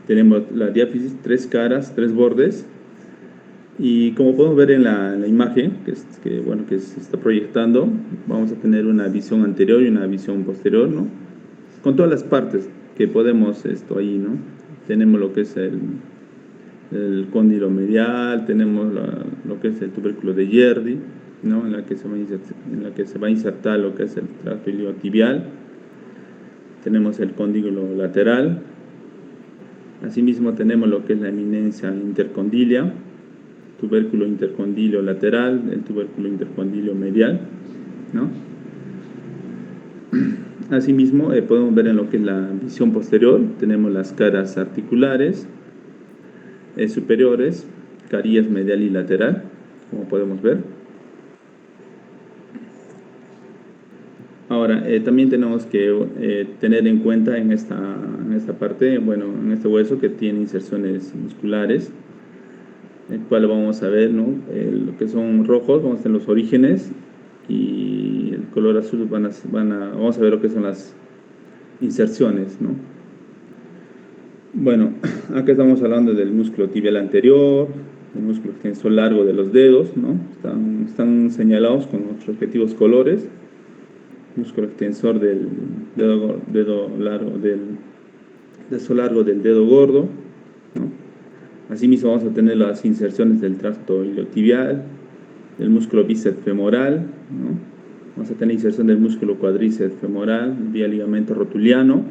Tenemos la diáfisis, 3 caras, 3 bordes. Y como podemos ver en la imagen que se está proyectando, vamos a tener una visión anterior y una visión posterior, ¿no? Con todas las partes que podemos ahí, ¿no? Tenemos lo que es el cóndilo medial, tenemos lo que es el tubérculo de Yerdi, ¿no? En la que se va a insertar lo que es el tracto iliotibial. Tenemos el cóndilo lateral. Asimismo tenemos lo que es la eminencia intercondilia, tubérculo intercondilio lateral, el tubérculo intercondilio medial, ¿no? Asimismo, podemos ver en lo que es la visión posterior, tenemos las caras articulares superiores, carillas medial y lateral, como podemos ver. Ahora, también tenemos que tener en cuenta en esta parte, bueno, en este hueso que tiene inserciones musculares, el cual vamos a ver, ¿no? Lo que son rojos, vamos a tener los orígenes, y el color azul vamos a ver lo que son las inserciones, ¿no? Bueno, acá estamos hablando del músculo tibial anterior, el músculo extensor largo de los dedos, ¿no? Están señalados con los respectivos colores. Músculo extensor del dedo largo del dedo gordo, ¿no? Asimismo vamos a tener las inserciones del tracto iliotibial, del músculo bíceps femoral, ¿no? Vamos a tener inserción del músculo cuádriceps femoral vía ligamento rotuliano.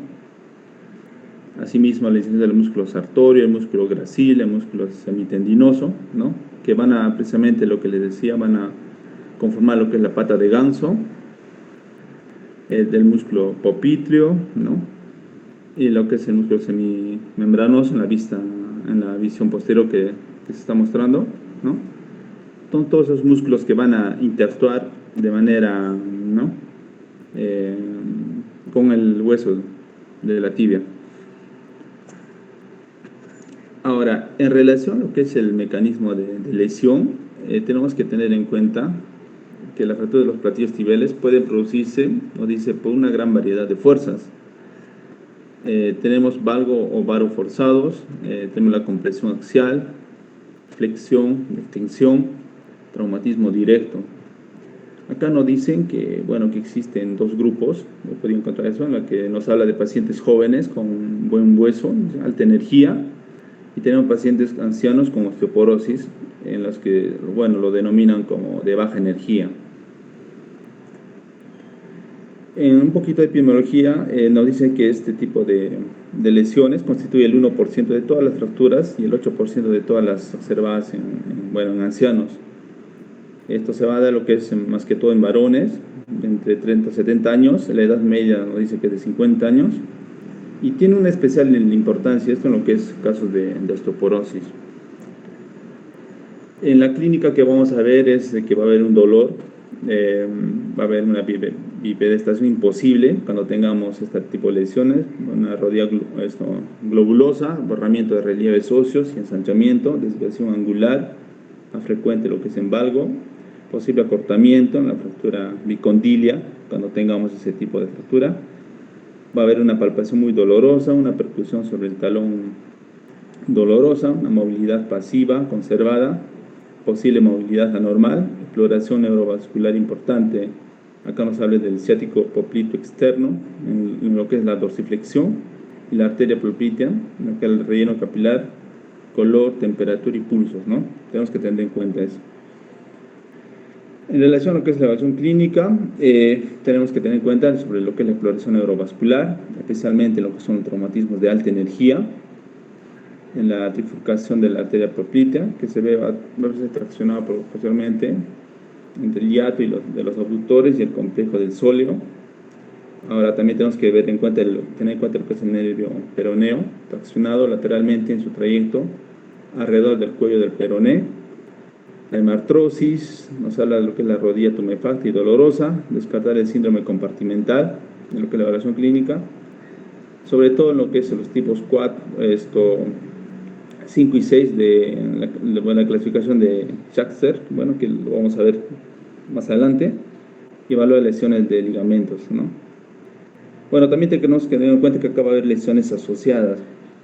Asimismo la inserción del músculo sartorio, el músculo gracil, el músculo semitendinoso, ¿no? Que van a, precisamente lo que les decía, van a conformar lo que es la pata de ganso, del músculo popliteo, ¿no? Y lo que es el músculo semimembranoso en la visión posterior que se está mostrando, ¿no? Son todos esos músculos que van a interactuar de manera, ¿no? Con el hueso de la tibia. Ahora, en relación a lo que es el mecanismo de lesión, tenemos que tener en cuenta que la fractura de los platillos tibiales puede producirse, nos dice, por una gran variedad de fuerzas. Tenemos valgo o varo forzados, tenemos la compresión axial, flexión, extensión, traumatismo directo. Acá nos dicen que, bueno, que existen 2 grupos, he podido encontrar eso, en la que nos habla de pacientes jóvenes con buen hueso, alta energía, y tenemos pacientes ancianos con osteoporosis, en los que, bueno, lo denominan como de baja energía. En un poquito de epidemiología nos dice que este tipo de lesiones constituye el 1% de todas las fracturas y el 8% de todas las observadas en ancianos. Esto se va a dar lo que es más que todo en varones, entre 30 y 70 años, la edad media nos dice que es de 50 años, y tiene una especial importancia esto en lo que es casos de osteoporosis. En la clínica que vamos a ver es que va a haber un dolor, va a haber una bipedestación imposible cuando tengamos este tipo de lesiones, una rodilla globulosa, borramiento de relieves óseos y ensanchamiento, desviación angular, más frecuente lo que es en valgo, posible acortamiento en la fractura bicondilia cuando tengamos ese tipo de fractura. Va a haber una palpación muy dolorosa, una percusión sobre el talón dolorosa, una movilidad pasiva conservada, posible movilidad anormal, exploración neurovascular importante. Acá nos habla del ciático popliteo externo, en lo que es la dorsiflexión, y la arteria poplitea, en lo que es el relleno capilar, color, temperatura y pulsos, ¿no? Tenemos que tener en cuenta eso. En relación a lo que es la evaluación clínica, tenemos que tener en cuenta sobre lo que es la exploración neurovascular, especialmente lo que son traumatismos de alta energía. en la trifurcación de la arteria poplitea, que se ve, va a ser traccionado posteriormente entre el hiato y de los abductores y el complejo del sóleo. Ahora también tenemos que tener en cuenta lo que es el nervio peroneo, traccionado lateralmente en su trayecto alrededor del cuello del peroné. La hemartrosis nos habla de lo que es la rodilla tumefacta y dolorosa, descartar el síndrome compartimental, en lo que es la evaluación clínica, sobre todo en lo que es los tipos 5 y 6 de la clasificación de Schachter, bueno, que lo vamos a ver más adelante, y evalúa lesiones de ligamentos, ¿no? Bueno, también tenemos que tener en cuenta que acá va a haber lesiones asociadas,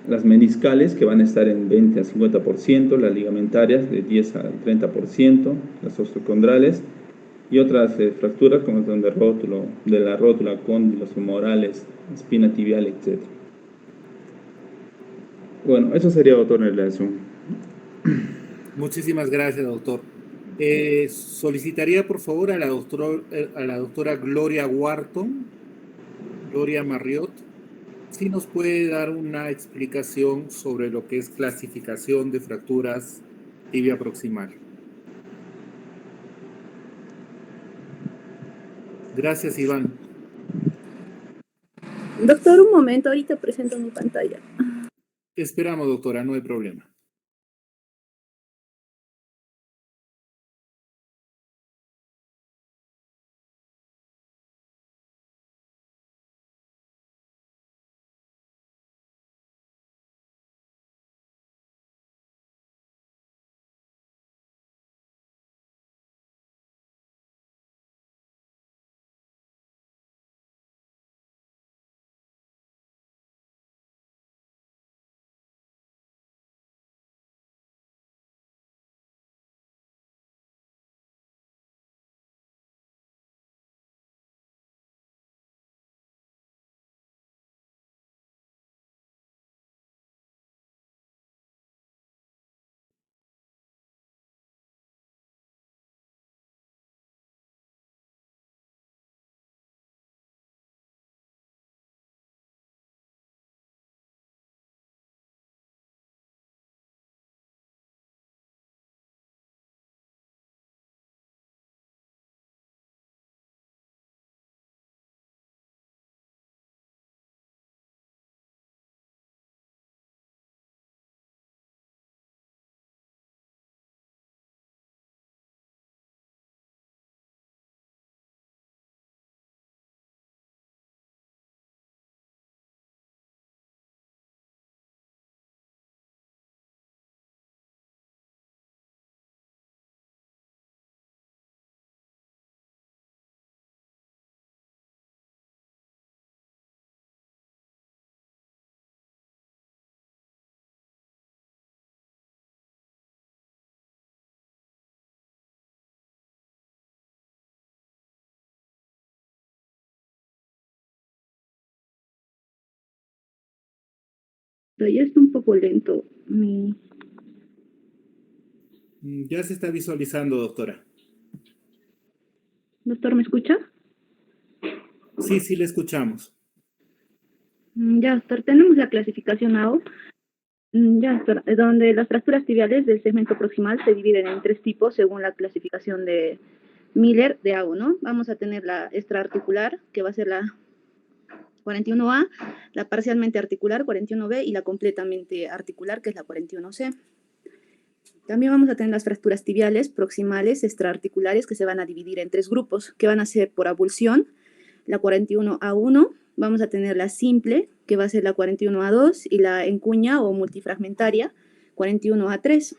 las meniscales, que van a estar en 20 a 50%, las ligamentarias de 10 a 30%, las osteocondrales, y otras fracturas como son de la rótula, cóndilos femorales, espina tibial, etc. Bueno, eso sería, doctor, en relación. Muchísimas gracias, doctor. Solicitaría, por favor, a la doctora Gloria Wharton, Gloria Marriott, si nos puede dar una explicación sobre lo que es clasificación de fracturas tibia proximal. Gracias, Iván. Doctor, un momento, ahorita presento mi pantalla. Esperamos, doctora, no hay problema. Ya está un poco lento. Ya se está visualizando, doctora. Doctor, ¿me escucha? Sí, sí, le escuchamos. Ya, doctor, tenemos la clasificación AO. Ya, doctor, donde las fracturas tibiales del segmento proximal se dividen en 3 tipos según la clasificación de Miller de AO, ¿no? Vamos a tener la extraarticular, que va a ser la 41A, la parcialmente articular, 41B, y la completamente articular, que es la 41C. También vamos a tener las fracturas tibiales proximales extraarticulares, que se van a dividir en 3 grupos, que van a ser por abulsión, la 41A1, vamos a tener la simple, que va a ser la 41A2, y la en cuña o multifragmentaria, 41A3.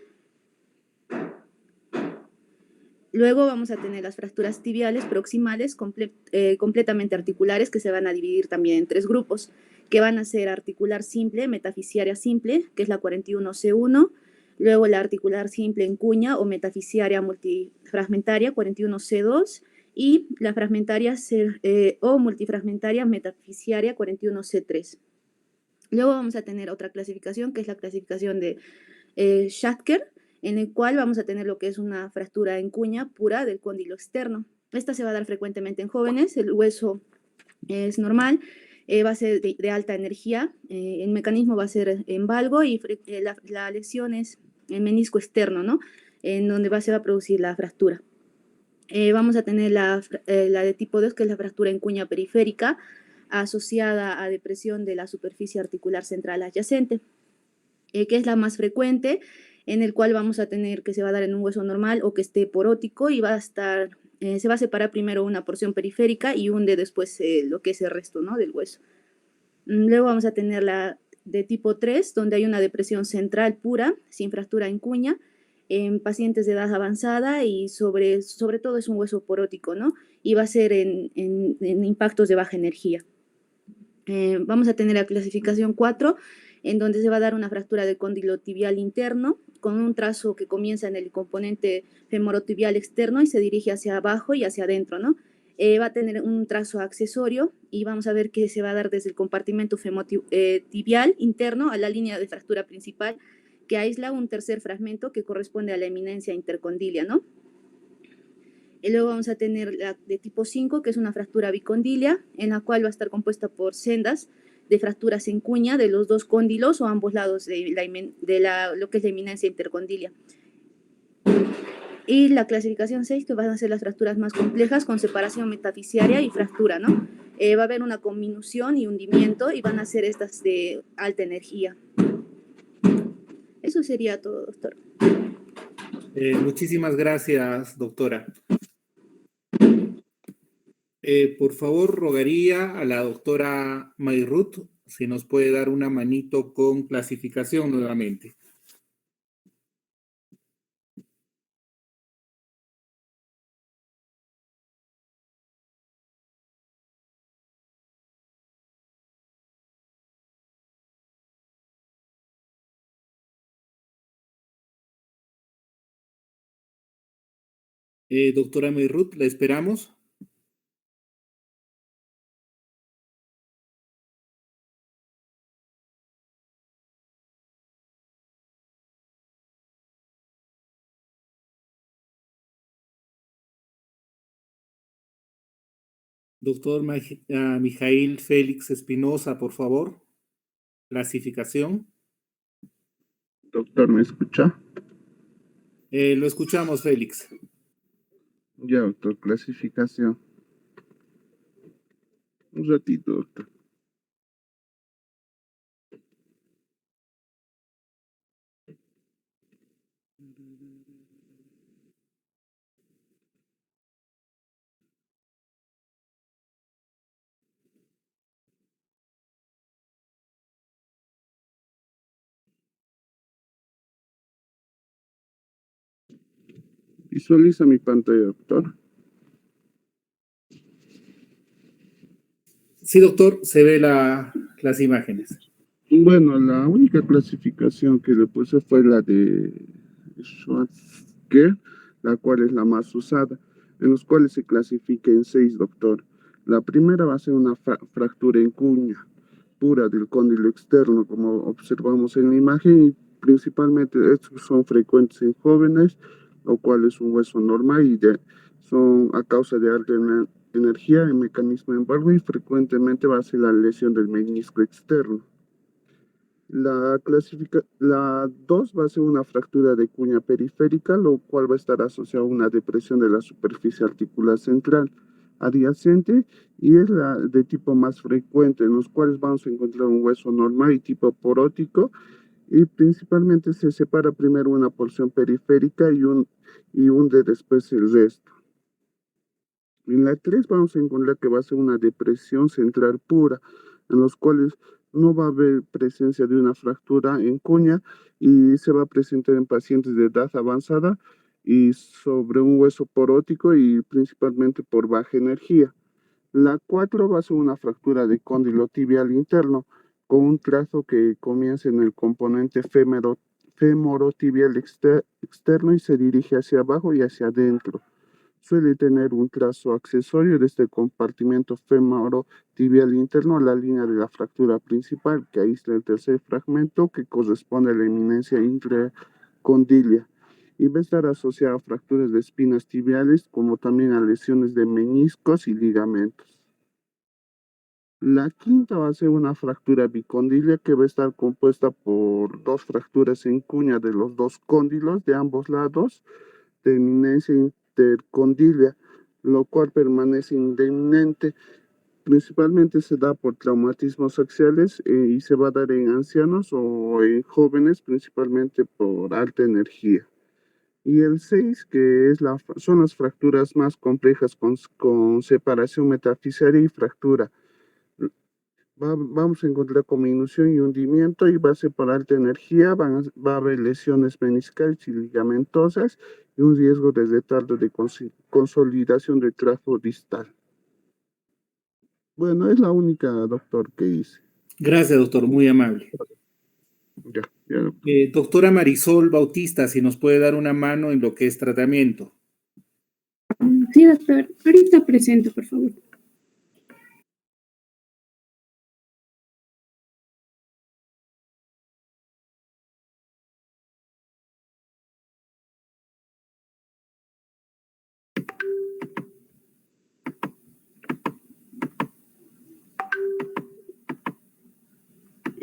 Luego vamos a tener las fracturas tibiales proximales completamente articulares, que se van a dividir también en 3 grupos, que van a ser articular simple, metafisiaria simple, que es la 41C1, luego la articular simple en cuña o metafisiaria multifragmentaria, 41C2, y la fragmentaria o multifragmentaria metafisiaria, 41C3. Luego vamos a tener otra clasificación, que es la clasificación de Schachter, en el cual vamos a tener lo que es una fractura en cuña pura del cóndilo externo. Esta se va a dar frecuentemente en jóvenes, el hueso es normal, va a ser de alta energía. El mecanismo va a ser en valgo y la lesión es el menisco externo, ¿no? En donde se va a producir la fractura. Vamos a tener la de tipo 2, que es la fractura en cuña periférica, asociada a depresión de la superficie articular central adyacente, que es la más frecuente, en el cual vamos a tener que se va a dar en un hueso normal o que esté porótico y va a estar, se va a separar primero una porción periférica y hunde después lo que es el resto, ¿no?, del hueso. Luego vamos a tener la de tipo 3, donde hay una depresión central pura, sin fractura en cuña, en pacientes de edad avanzada y sobre todo es un hueso porótico, ¿no? Y va a ser en impactos de baja energía. Vamos a tener la clasificación 4, en donde se va a dar una fractura del cóndilo tibial interno, con un trazo que comienza en el componente femorotibial externo y se dirige hacia abajo y hacia adentro, ¿no? Va a tener un trazo accesorio y vamos a ver que se va a dar desde el compartimento femotibial interno a la línea de fractura principal, que aísla un tercer fragmento que corresponde a la eminencia intercondilia, ¿no? Y luego vamos a tener la de tipo 5, que es una fractura bicondilia, en la cual va a estar compuesta por sendas de fracturas en cuña de los dos cóndilos o ambos lados de lo que es la eminencia intercondilia. Y la clasificación 6, que van a ser las fracturas más complejas con separación metafisiaria y fractura, ¿no? Va a haber una conminución y hundimiento y van a ser estas de alta energía. Eso sería todo, doctor. Muchísimas gracias, doctora. Por favor, rogaría a la doctora Mayrut si nos puede dar una manito con clasificación nuevamente. Doctora Mayrut, la esperamos. Doctor Mijail Félix Espinosa, por favor. Clasificación. Doctor, ¿me escucha? Lo escuchamos, Félix. Ya, doctor, clasificación. Un ratito, doctor. Visualiza mi pantalla, doctor. Sí, doctor, se ve las imágenes. Bueno, la única clasificación que le puse fue la de Schwarzschild, la cual es la más usada, en los cuales se clasifica en 6, doctor. La primera va a ser una fractura en cuña pura del cóndilo externo, como observamos en la imagen, y principalmente estos son frecuentes en jóvenes, lo cual es un hueso normal y son a causa de alta energía en mecanismo en valgo y frecuentemente va a ser la lesión del menisco externo. La 2 va a ser una fractura de cuña periférica, lo cual va a estar asociado a una depresión de la superficie articular central adyacente y es la de tipo más frecuente, en los cuales vamos a encontrar un hueso normal y tipo porótico y principalmente se separa primero una porción periférica y hunde después el resto. En la 3 vamos a encontrar que va a ser una depresión central pura, en los cuales no va a haber presencia de una fractura en cuña y se va a presentar en pacientes de edad avanzada y sobre un hueso porótico y principalmente por baja energía. La 4 va a ser una fractura de cóndilo tibial interno con un trazo que comienza en el componente femorotibial externo y se dirige hacia abajo y hacia adentro. Suele tener un trazo accesorio desde el compartimento femorotibial interno a la línea de la fractura principal, que aísla el tercer fragmento que corresponde a la eminencia intercondilia. Y va a estar asociado a fracturas de espinas tibiales, como también a lesiones de meniscos y ligamentos. La quinta va a ser una fractura bicondilia que va a estar compuesta por dos fracturas en cuña de los dos cóndilos de ambos lados de eminencia intercondilia, lo cual permanece indeminente. Principalmente se da por traumatismos axiales y se va a dar en ancianos o en jóvenes, principalmente por alta energía. Y el 6, que es son las fracturas más complejas con separación metafisiaria y fractura. Vamos a encontrar conminución y hundimiento y va a ser por alta energía, va a haber lesiones meniscales y ligamentosas y un riesgo de retardo de consolidación del trazo distal. Bueno, es la única, doctor, que hice. Gracias, doctor, muy amable. Ya, doctor. Doctora Marisol Bautista, si nos puede dar una mano en lo que es tratamiento. Sí, doctor. Ahorita presento, por favor.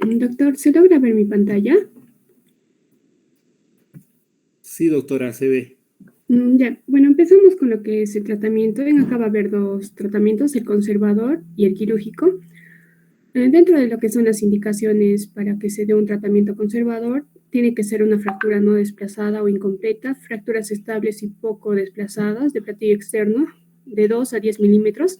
Doctor, ¿se logra ver mi pantalla? Sí, doctora, se ve. Ya, bueno, empezamos con lo que es el tratamiento. Acá va a haber dos tratamientos, el conservador y el quirúrgico. Dentro de lo que son las indicaciones para que se dé un tratamiento conservador, tiene que ser una fractura no desplazada o incompleta, fracturas estables y poco desplazadas de platillo externo de 2 a 10 milímetros,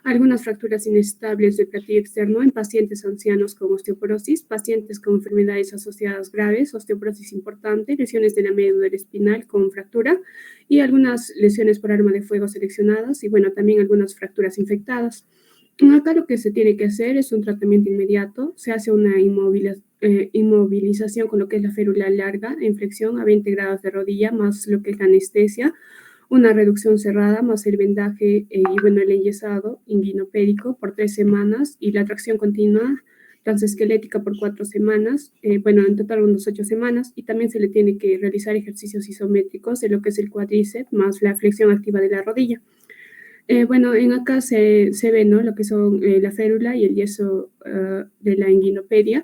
algunas fracturas inestables de platillo externo en pacientes ancianos con osteoporosis, pacientes con enfermedades asociadas graves, osteoporosis importante, lesiones de la médula espinal con fractura y algunas lesiones por arma de fuego seleccionadas y, bueno, también algunas fracturas infectadas. Acá lo que se tiene que hacer es un tratamiento inmediato, se hace una inmovilización con lo que es la férula larga en flexión a 20 grados de rodilla, más lo que es la anestesia, una reducción cerrada, más el vendaje y, bueno, el enyesado inguinopédico por 3 semanas y la tracción continua transesquelética por 4 semanas, bueno, en total unos 8 semanas, y también se le tiene que realizar ejercicios isométricos de lo que es el cuádriceps más la flexión activa de la rodilla. Bueno, en acá se ve, ¿no?, lo que son la férula y el yeso de la inguinopedia.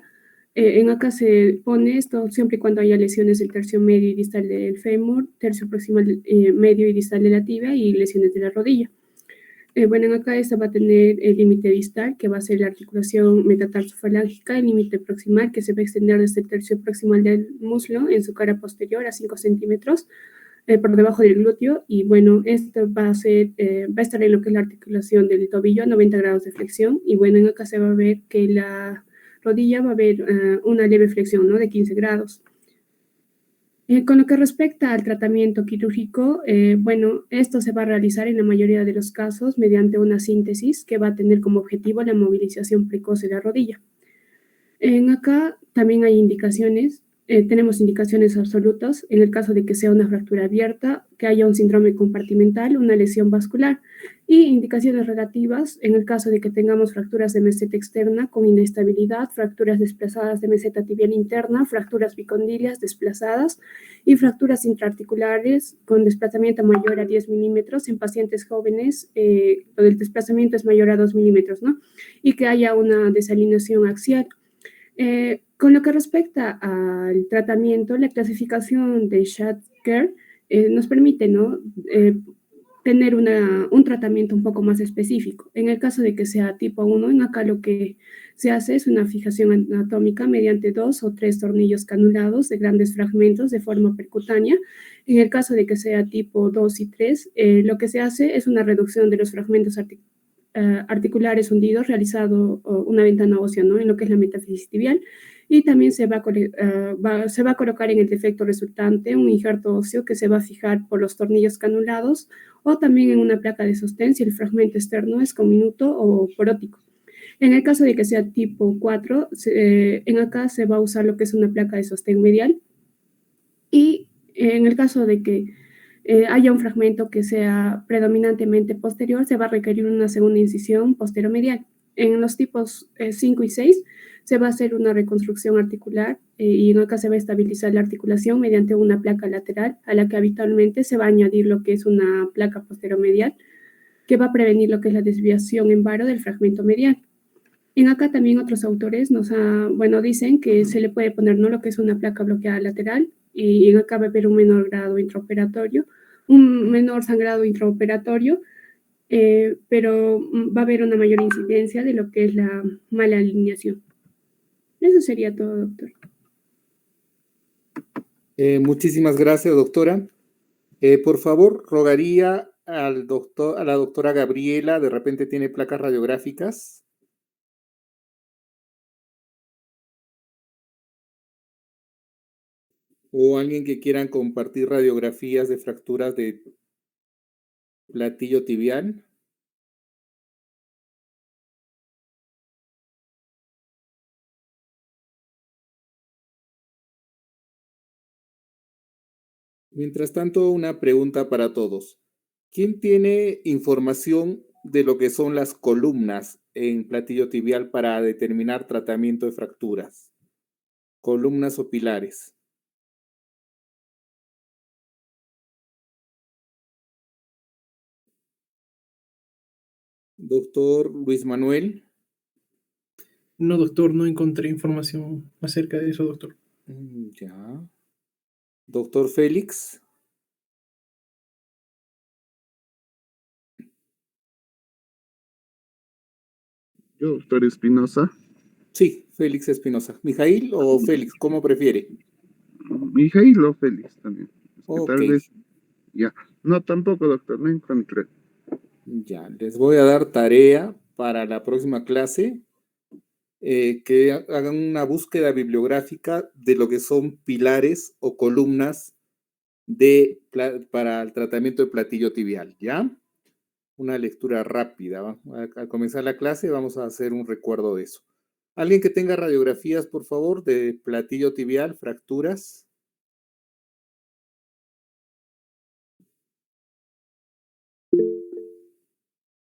En acá se pone esto siempre y cuando haya lesiones del tercio medio y distal del fémur, tercio proximal medio y distal de la tibia y lesiones de la rodilla. Bueno, en acá esta va a tener el límite distal, que va a ser la articulación metatarsofalágica, el límite proximal, que se va a extender desde el tercio proximal del muslo en su cara posterior a 5 centímetros, por debajo del glúteo, y bueno, esto va a estar en lo que es la articulación del tobillo a 90 grados de flexión, y bueno, en acá se va a ver que la rodilla va a haber una leve flexión, ¿no?, de 15 grados. Con lo que respecta al tratamiento quirúrgico, bueno, esto se va a realizar en la mayoría de los casos mediante una síntesis que va a tener como objetivo la movilización precoz de la rodilla. Acá también hay indicaciones. Tenemos indicaciones absolutas en el caso de que sea una fractura abierta, que haya un síndrome compartimental, una lesión vascular, y indicaciones relativas en el caso de que tengamos fracturas de meseta externa con inestabilidad, fracturas desplazadas de meseta tibial interna, fracturas bicondilias desplazadas y fracturas intraarticulares con desplazamiento mayor a 10 milímetros en pacientes jóvenes, donde el desplazamiento es mayor a 2 milímetros, ¿no?, y que haya una desalineación axial. Con lo que respecta al tratamiento, la clasificación de Schatzker nos permite, ¿no?, tener un tratamiento un poco más específico. En el caso de que sea tipo 1, en acá lo que se hace es una fijación anatómica mediante 2 o 3 tornillos canulados de grandes fragmentos de forma percutánea. En el caso de que sea tipo 2 y 3, lo que se hace es una reducción de los fragmentos articulares hundidos, realizado una ventana ósea, ¿no?, en lo que es la metáfisis tibial, y también se va a colocar en el defecto resultante un injerto óseo que se va a fijar por los tornillos canulados o también en una placa de sostén si el fragmento externo es comminuto o porótico. En el caso de que sea tipo 4, en acá se va a usar lo que es una placa de sostén medial, y en el caso de que haya un fragmento que sea predominantemente posterior, se va a requerir una segunda incisión posteromedial. En los tipos 5 y 6 se va a hacer una reconstrucción articular y en acá se va a estabilizar la articulación mediante una placa lateral a la que habitualmente se va a añadir lo que es una placa posteromedial que va a prevenir lo que es la desviación en varo del fragmento medial. En acá también otros autores dicen que se le puede poner, ¿no?, lo que es una placa bloqueada lateral, y en acá va a haber un menor sangrado intraoperatorio, pero va a haber una mayor incidencia de lo que es la mala alineación. Eso sería todo, doctor. Muchísimas gracias, doctora. Por favor, rogaría a la doctora Gabriela, de repente tiene placas radiográficas. O alguien que quieran compartir radiografías de fracturas de platillo tibial. Mientras tanto, una pregunta para todos. ¿Quién tiene información de lo que son las columnas en platillo tibial para determinar tratamiento de fracturas? Columnas o pilares. Doctor Luis Manuel. No, doctor, no encontré información acerca de eso, doctor. Ya. Doctor Félix. Yo, doctor Espinosa. Sí, Félix Espinosa. ¿Mijail o Félix? ¿Cómo prefiere? Mijail o Félix también. Es que Ok. tal vez, ya. No, tampoco, doctor, no encontré. Ya, les voy a dar tarea para la próxima clase, que hagan una búsqueda bibliográfica de lo que son pilares o columnas para el tratamiento de platillo tibial, ¿ya? Una lectura rápida. Al comenzar la clase vamos a hacer un recuerdo de eso. ¿Alguien que tenga radiografías, por favor, de platillo tibial, fracturas?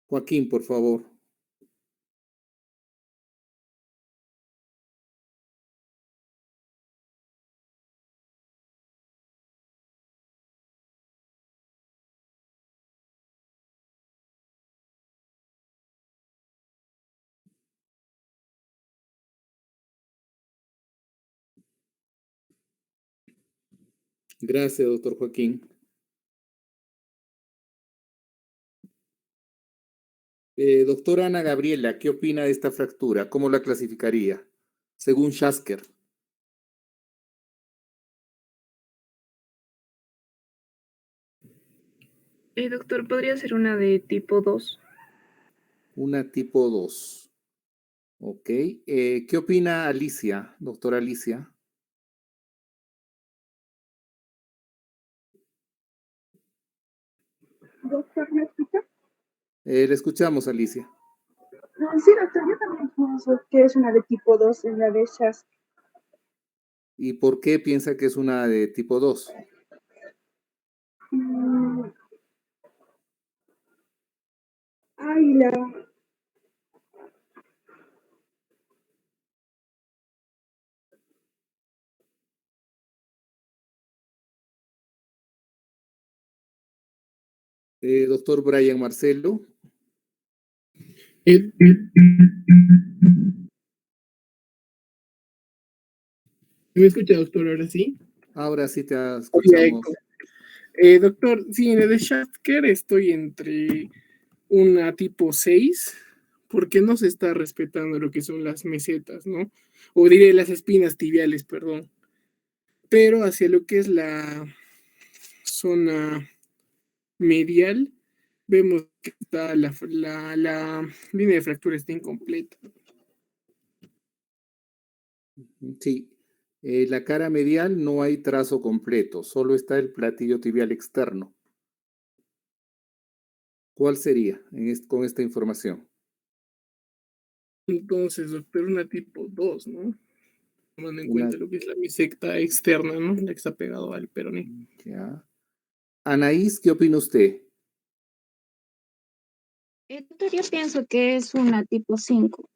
Joaquín, por favor. Gracias, doctor Joaquín. Doctora Ana Gabriela, ¿qué opina de esta fractura? ¿Cómo la clasificaría? Según Schasker. Doctor, ¿podría ser una de tipo 2? Una tipo 2. Ok. ¿Qué opina Alicia, doctora Alicia? Doctor, ¿me escucha? Le escuchamos, Alicia. Sí, doctor, yo también pienso que es una de tipo 2 en la de Shas. ¿Y por qué piensa que es una de tipo 2? Ay, Doctor Brian Marcelo. ¿Me escucha, doctor, ahora sí? Ahora sí te Oye, escuchamos. doctor, sí, en el de Schasker estoy entre una tipo 6, porque no se está respetando lo que son las mesetas, ¿no? O diré las espinas tibiales, perdón. Pero hacia lo que es la zona medial, vemos que está la línea de fractura está incompleta. Sí. La cara medial no hay trazo completo, solo está el platillo tibial externo. ¿Cuál sería con esta información? Entonces, doctor, una tipo 2, ¿no? Tomando en cuenta lo que es la meseta externa, ¿no? La que está pegado al peroné. Ya. Anaís, ¿qué opina usted? Doctor, yo pienso que es una tipo 5.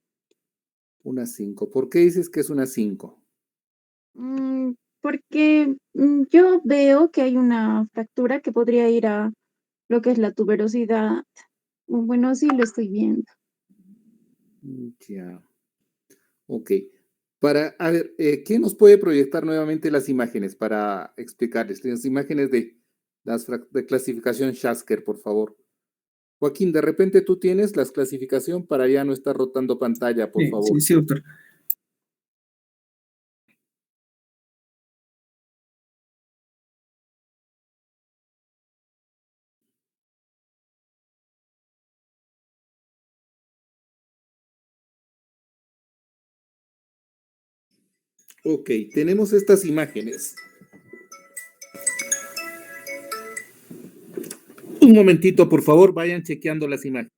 Una 5. ¿Por qué dices que es una 5? Porque yo veo que hay una fractura que podría ir a lo que es la tuberosidad. Bueno, sí lo estoy viendo. Ya. Ok. A ver, ¿quién nos puede proyectar nuevamente las imágenes para explicarles? Las imágenes de de clasificación Schasker, por favor. Joaquín, de repente tú tienes la clasificación para ya no estar rotando pantalla, por favor. Sí, sí, doctor. Ok, tenemos estas imágenes. Un momentito, por favor, vayan chequeando las imágenes.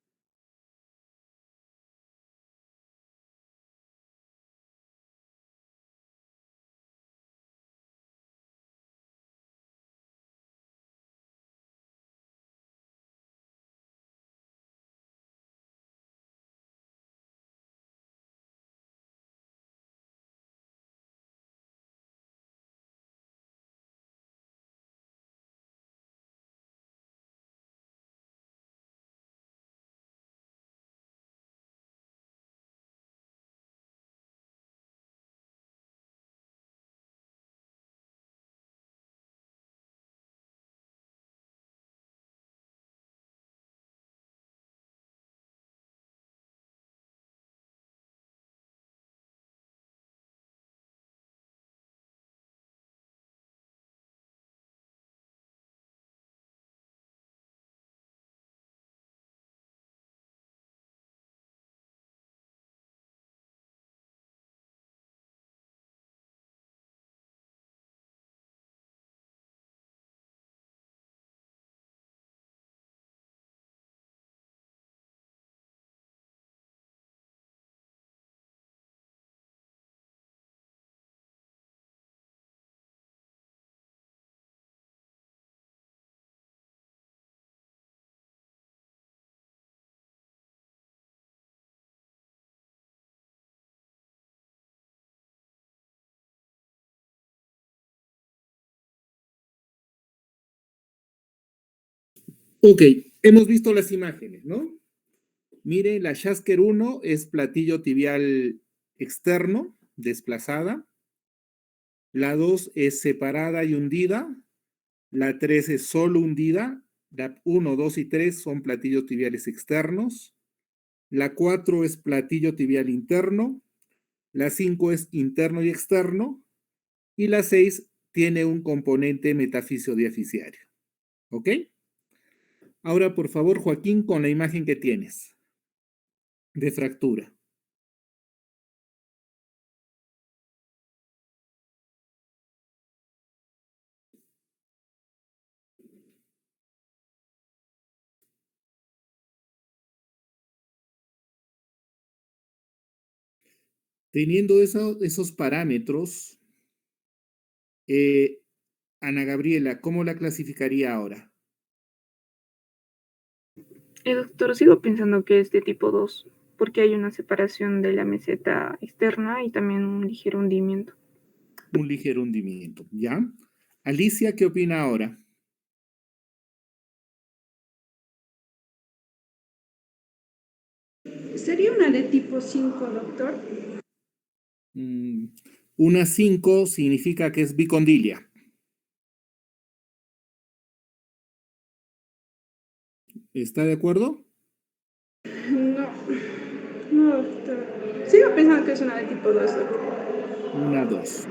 Ok, hemos visto las imágenes, ¿no? Mire, la Schasker 1 es platillo tibial externo, desplazada. La 2 es separada y hundida. La 3 es solo hundida. La 1, 2 y 3 son platillos tibiales externos. La 4 es platillo tibial interno. La 5 es interno y externo. Y la 6 tiene un componente metafisio diaficiario. ¿Ok? Ahora, por favor, Joaquín, con la imagen que tienes de fractura. Teniendo esos parámetros, Ana Gabriela, ¿cómo la clasificaría ahora? Doctor, sigo pensando que es de tipo 2, porque hay una separación de la meseta externa y también un ligero hundimiento. Un ligero hundimiento, ¿ya? Alicia, ¿qué opina ahora? ¿Sería una de tipo 5, doctor? Una 5 significa que es bicondilia. ¿Está de acuerdo? No, no, doctor. Sigo pensando que es una de tipo 2, doctor. Una 2.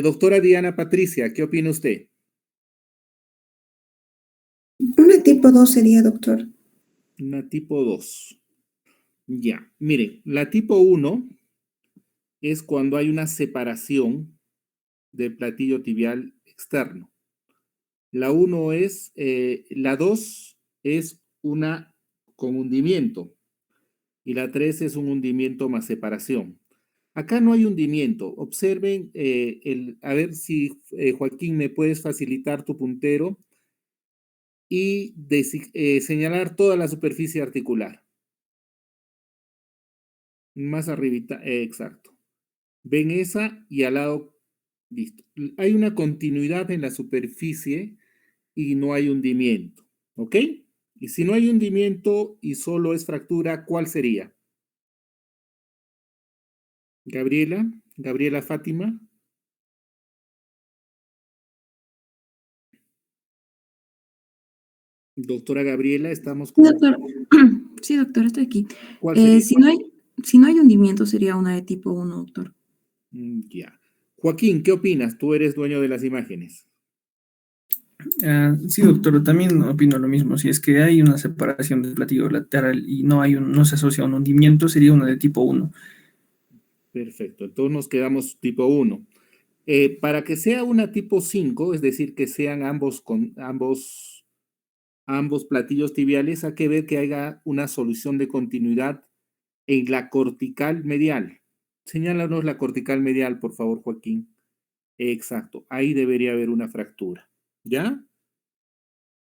Doctora Diana Patricia, ¿qué opina usted? Una tipo 2 sería, doctor. Una tipo 2. Ya, miren, la tipo 1 es cuando hay una separación del platillo tibial externo. La 1 es, la 2 es una con hundimiento y la 3 es un hundimiento más separación. Acá no hay hundimiento. Observen, a ver si Joaquín me puedes facilitar tu puntero y señalar toda la superficie articular. Más arribita, exacto. Ven esa y al lado, listo. Hay una continuidad en la superficie y no hay hundimiento, ¿ok? Y si no hay hundimiento y solo es fractura, ¿cuál sería? Gabriela Fátima. Doctora Gabriela, estamos Sí, con... doctor. Sí, doctor, estoy aquí. ¿Cuál sería? Si no hay hundimiento, sería una de tipo 1, doctor. Ya. Joaquín, ¿qué opinas? Tú eres dueño de las imágenes. Sí, doctor, también opino lo mismo. Si es que hay una separación del platillo lateral y no se asocia a un hundimiento, sería una de tipo 1. Perfecto, entonces nos quedamos tipo 1. Para que sea una tipo 5, es decir, que sean ambos platillos tibiales, hay que ver que haya una solución de continuidad en la cortical medial. Señálanos la cortical medial, por favor, Joaquín. Exacto, ahí debería haber una fractura. ¿Ya?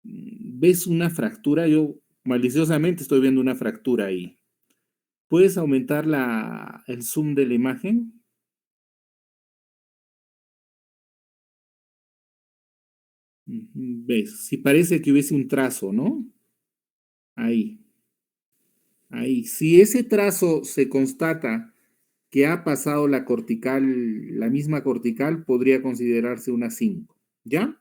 ¿Ves una fractura? Yo maliciosamente estoy viendo una fractura ahí. ¿Puedes aumentar el zoom de la imagen? ¿Ves? Si parece que hubiese un trazo, ¿no? Ahí. Ahí. Si ese trazo se constata que ha pasado la misma cortical, podría considerarse una 5. ¿Ya?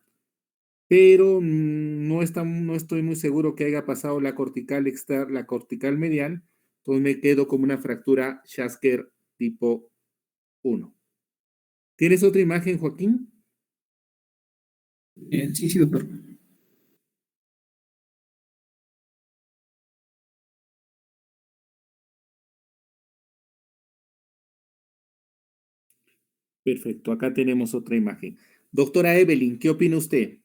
Pero no estoy muy seguro que haya pasado la cortical medial, entonces me quedo como una fractura Schasker tipo 1. ¿Tienes otra imagen, Joaquín? Sí, doctor. Perfecto, acá tenemos otra imagen. Doctora Evelyn, ¿qué opina usted?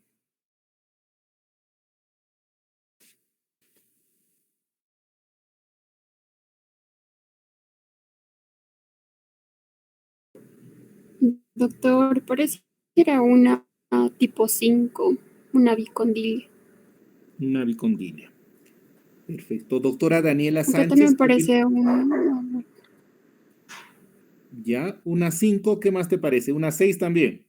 Doctor, parece que era una tipo 5, una bicondilia. Una bicondilia. Perfecto. Doctora Daniela Acá Sánchez. también parece Ya, una 5, ¿qué más te parece? Una 6 también.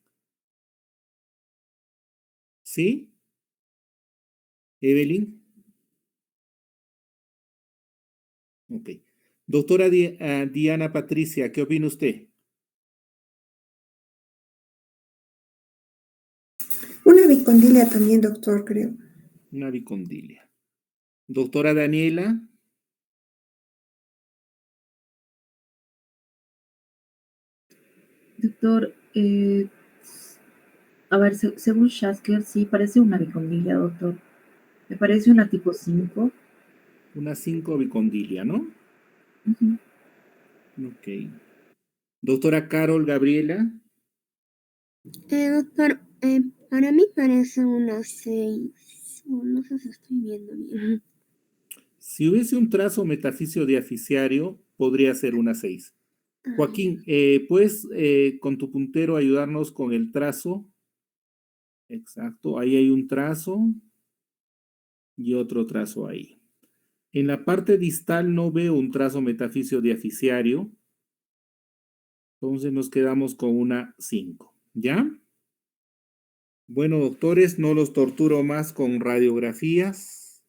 ¿Sí? Evelyn. Ok. Doctora Diana Patricia, ¿qué opina usted? Una bicondilia también, doctor, creo. Una bicondilia. Doctora Daniela. Doctor, a ver, según Schasker, sí, parece una bicondilia, doctor. Me parece una tipo 5. Una 5 bicondilia, ¿no? Ok. Doctora Carol Gabriela. Doctor, para mí parece una 6. No sé si estoy viendo bien. Si hubiese un trazo metaficio diaficiario, podría ser una 6. Joaquín, ¿puedes con tu puntero ayudarnos con el trazo? Exacto, ahí hay un trazo y otro trazo ahí. En la parte distal no veo un trazo metaficio diaficiario, entonces nos quedamos con una 5, ¿ya? Bueno, doctores, no los torturo más con radiografías.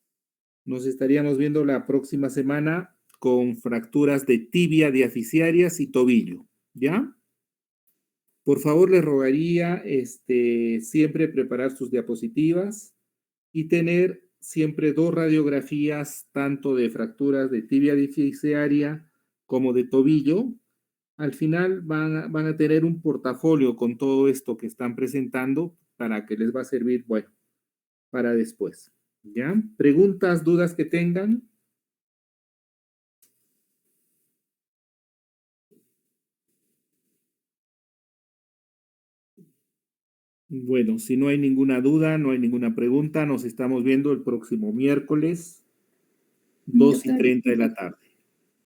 Nos estaríamos viendo la próxima semana con fracturas de tibia diaficiarias y tobillo, ¿ya? Por favor, les rogaría siempre preparar sus diapositivas y tener siempre 2 radiografías, tanto de fracturas de tibia diaficiaria como de tobillo. Al final van a tener un portafolio con todo esto que están presentando para que les va a servir, bueno, para después. ¿Ya? ¿Preguntas, dudas que tengan? Bueno, si no hay ninguna duda, no hay ninguna pregunta, nos estamos viendo el próximo miércoles, 2:30 de la tarde.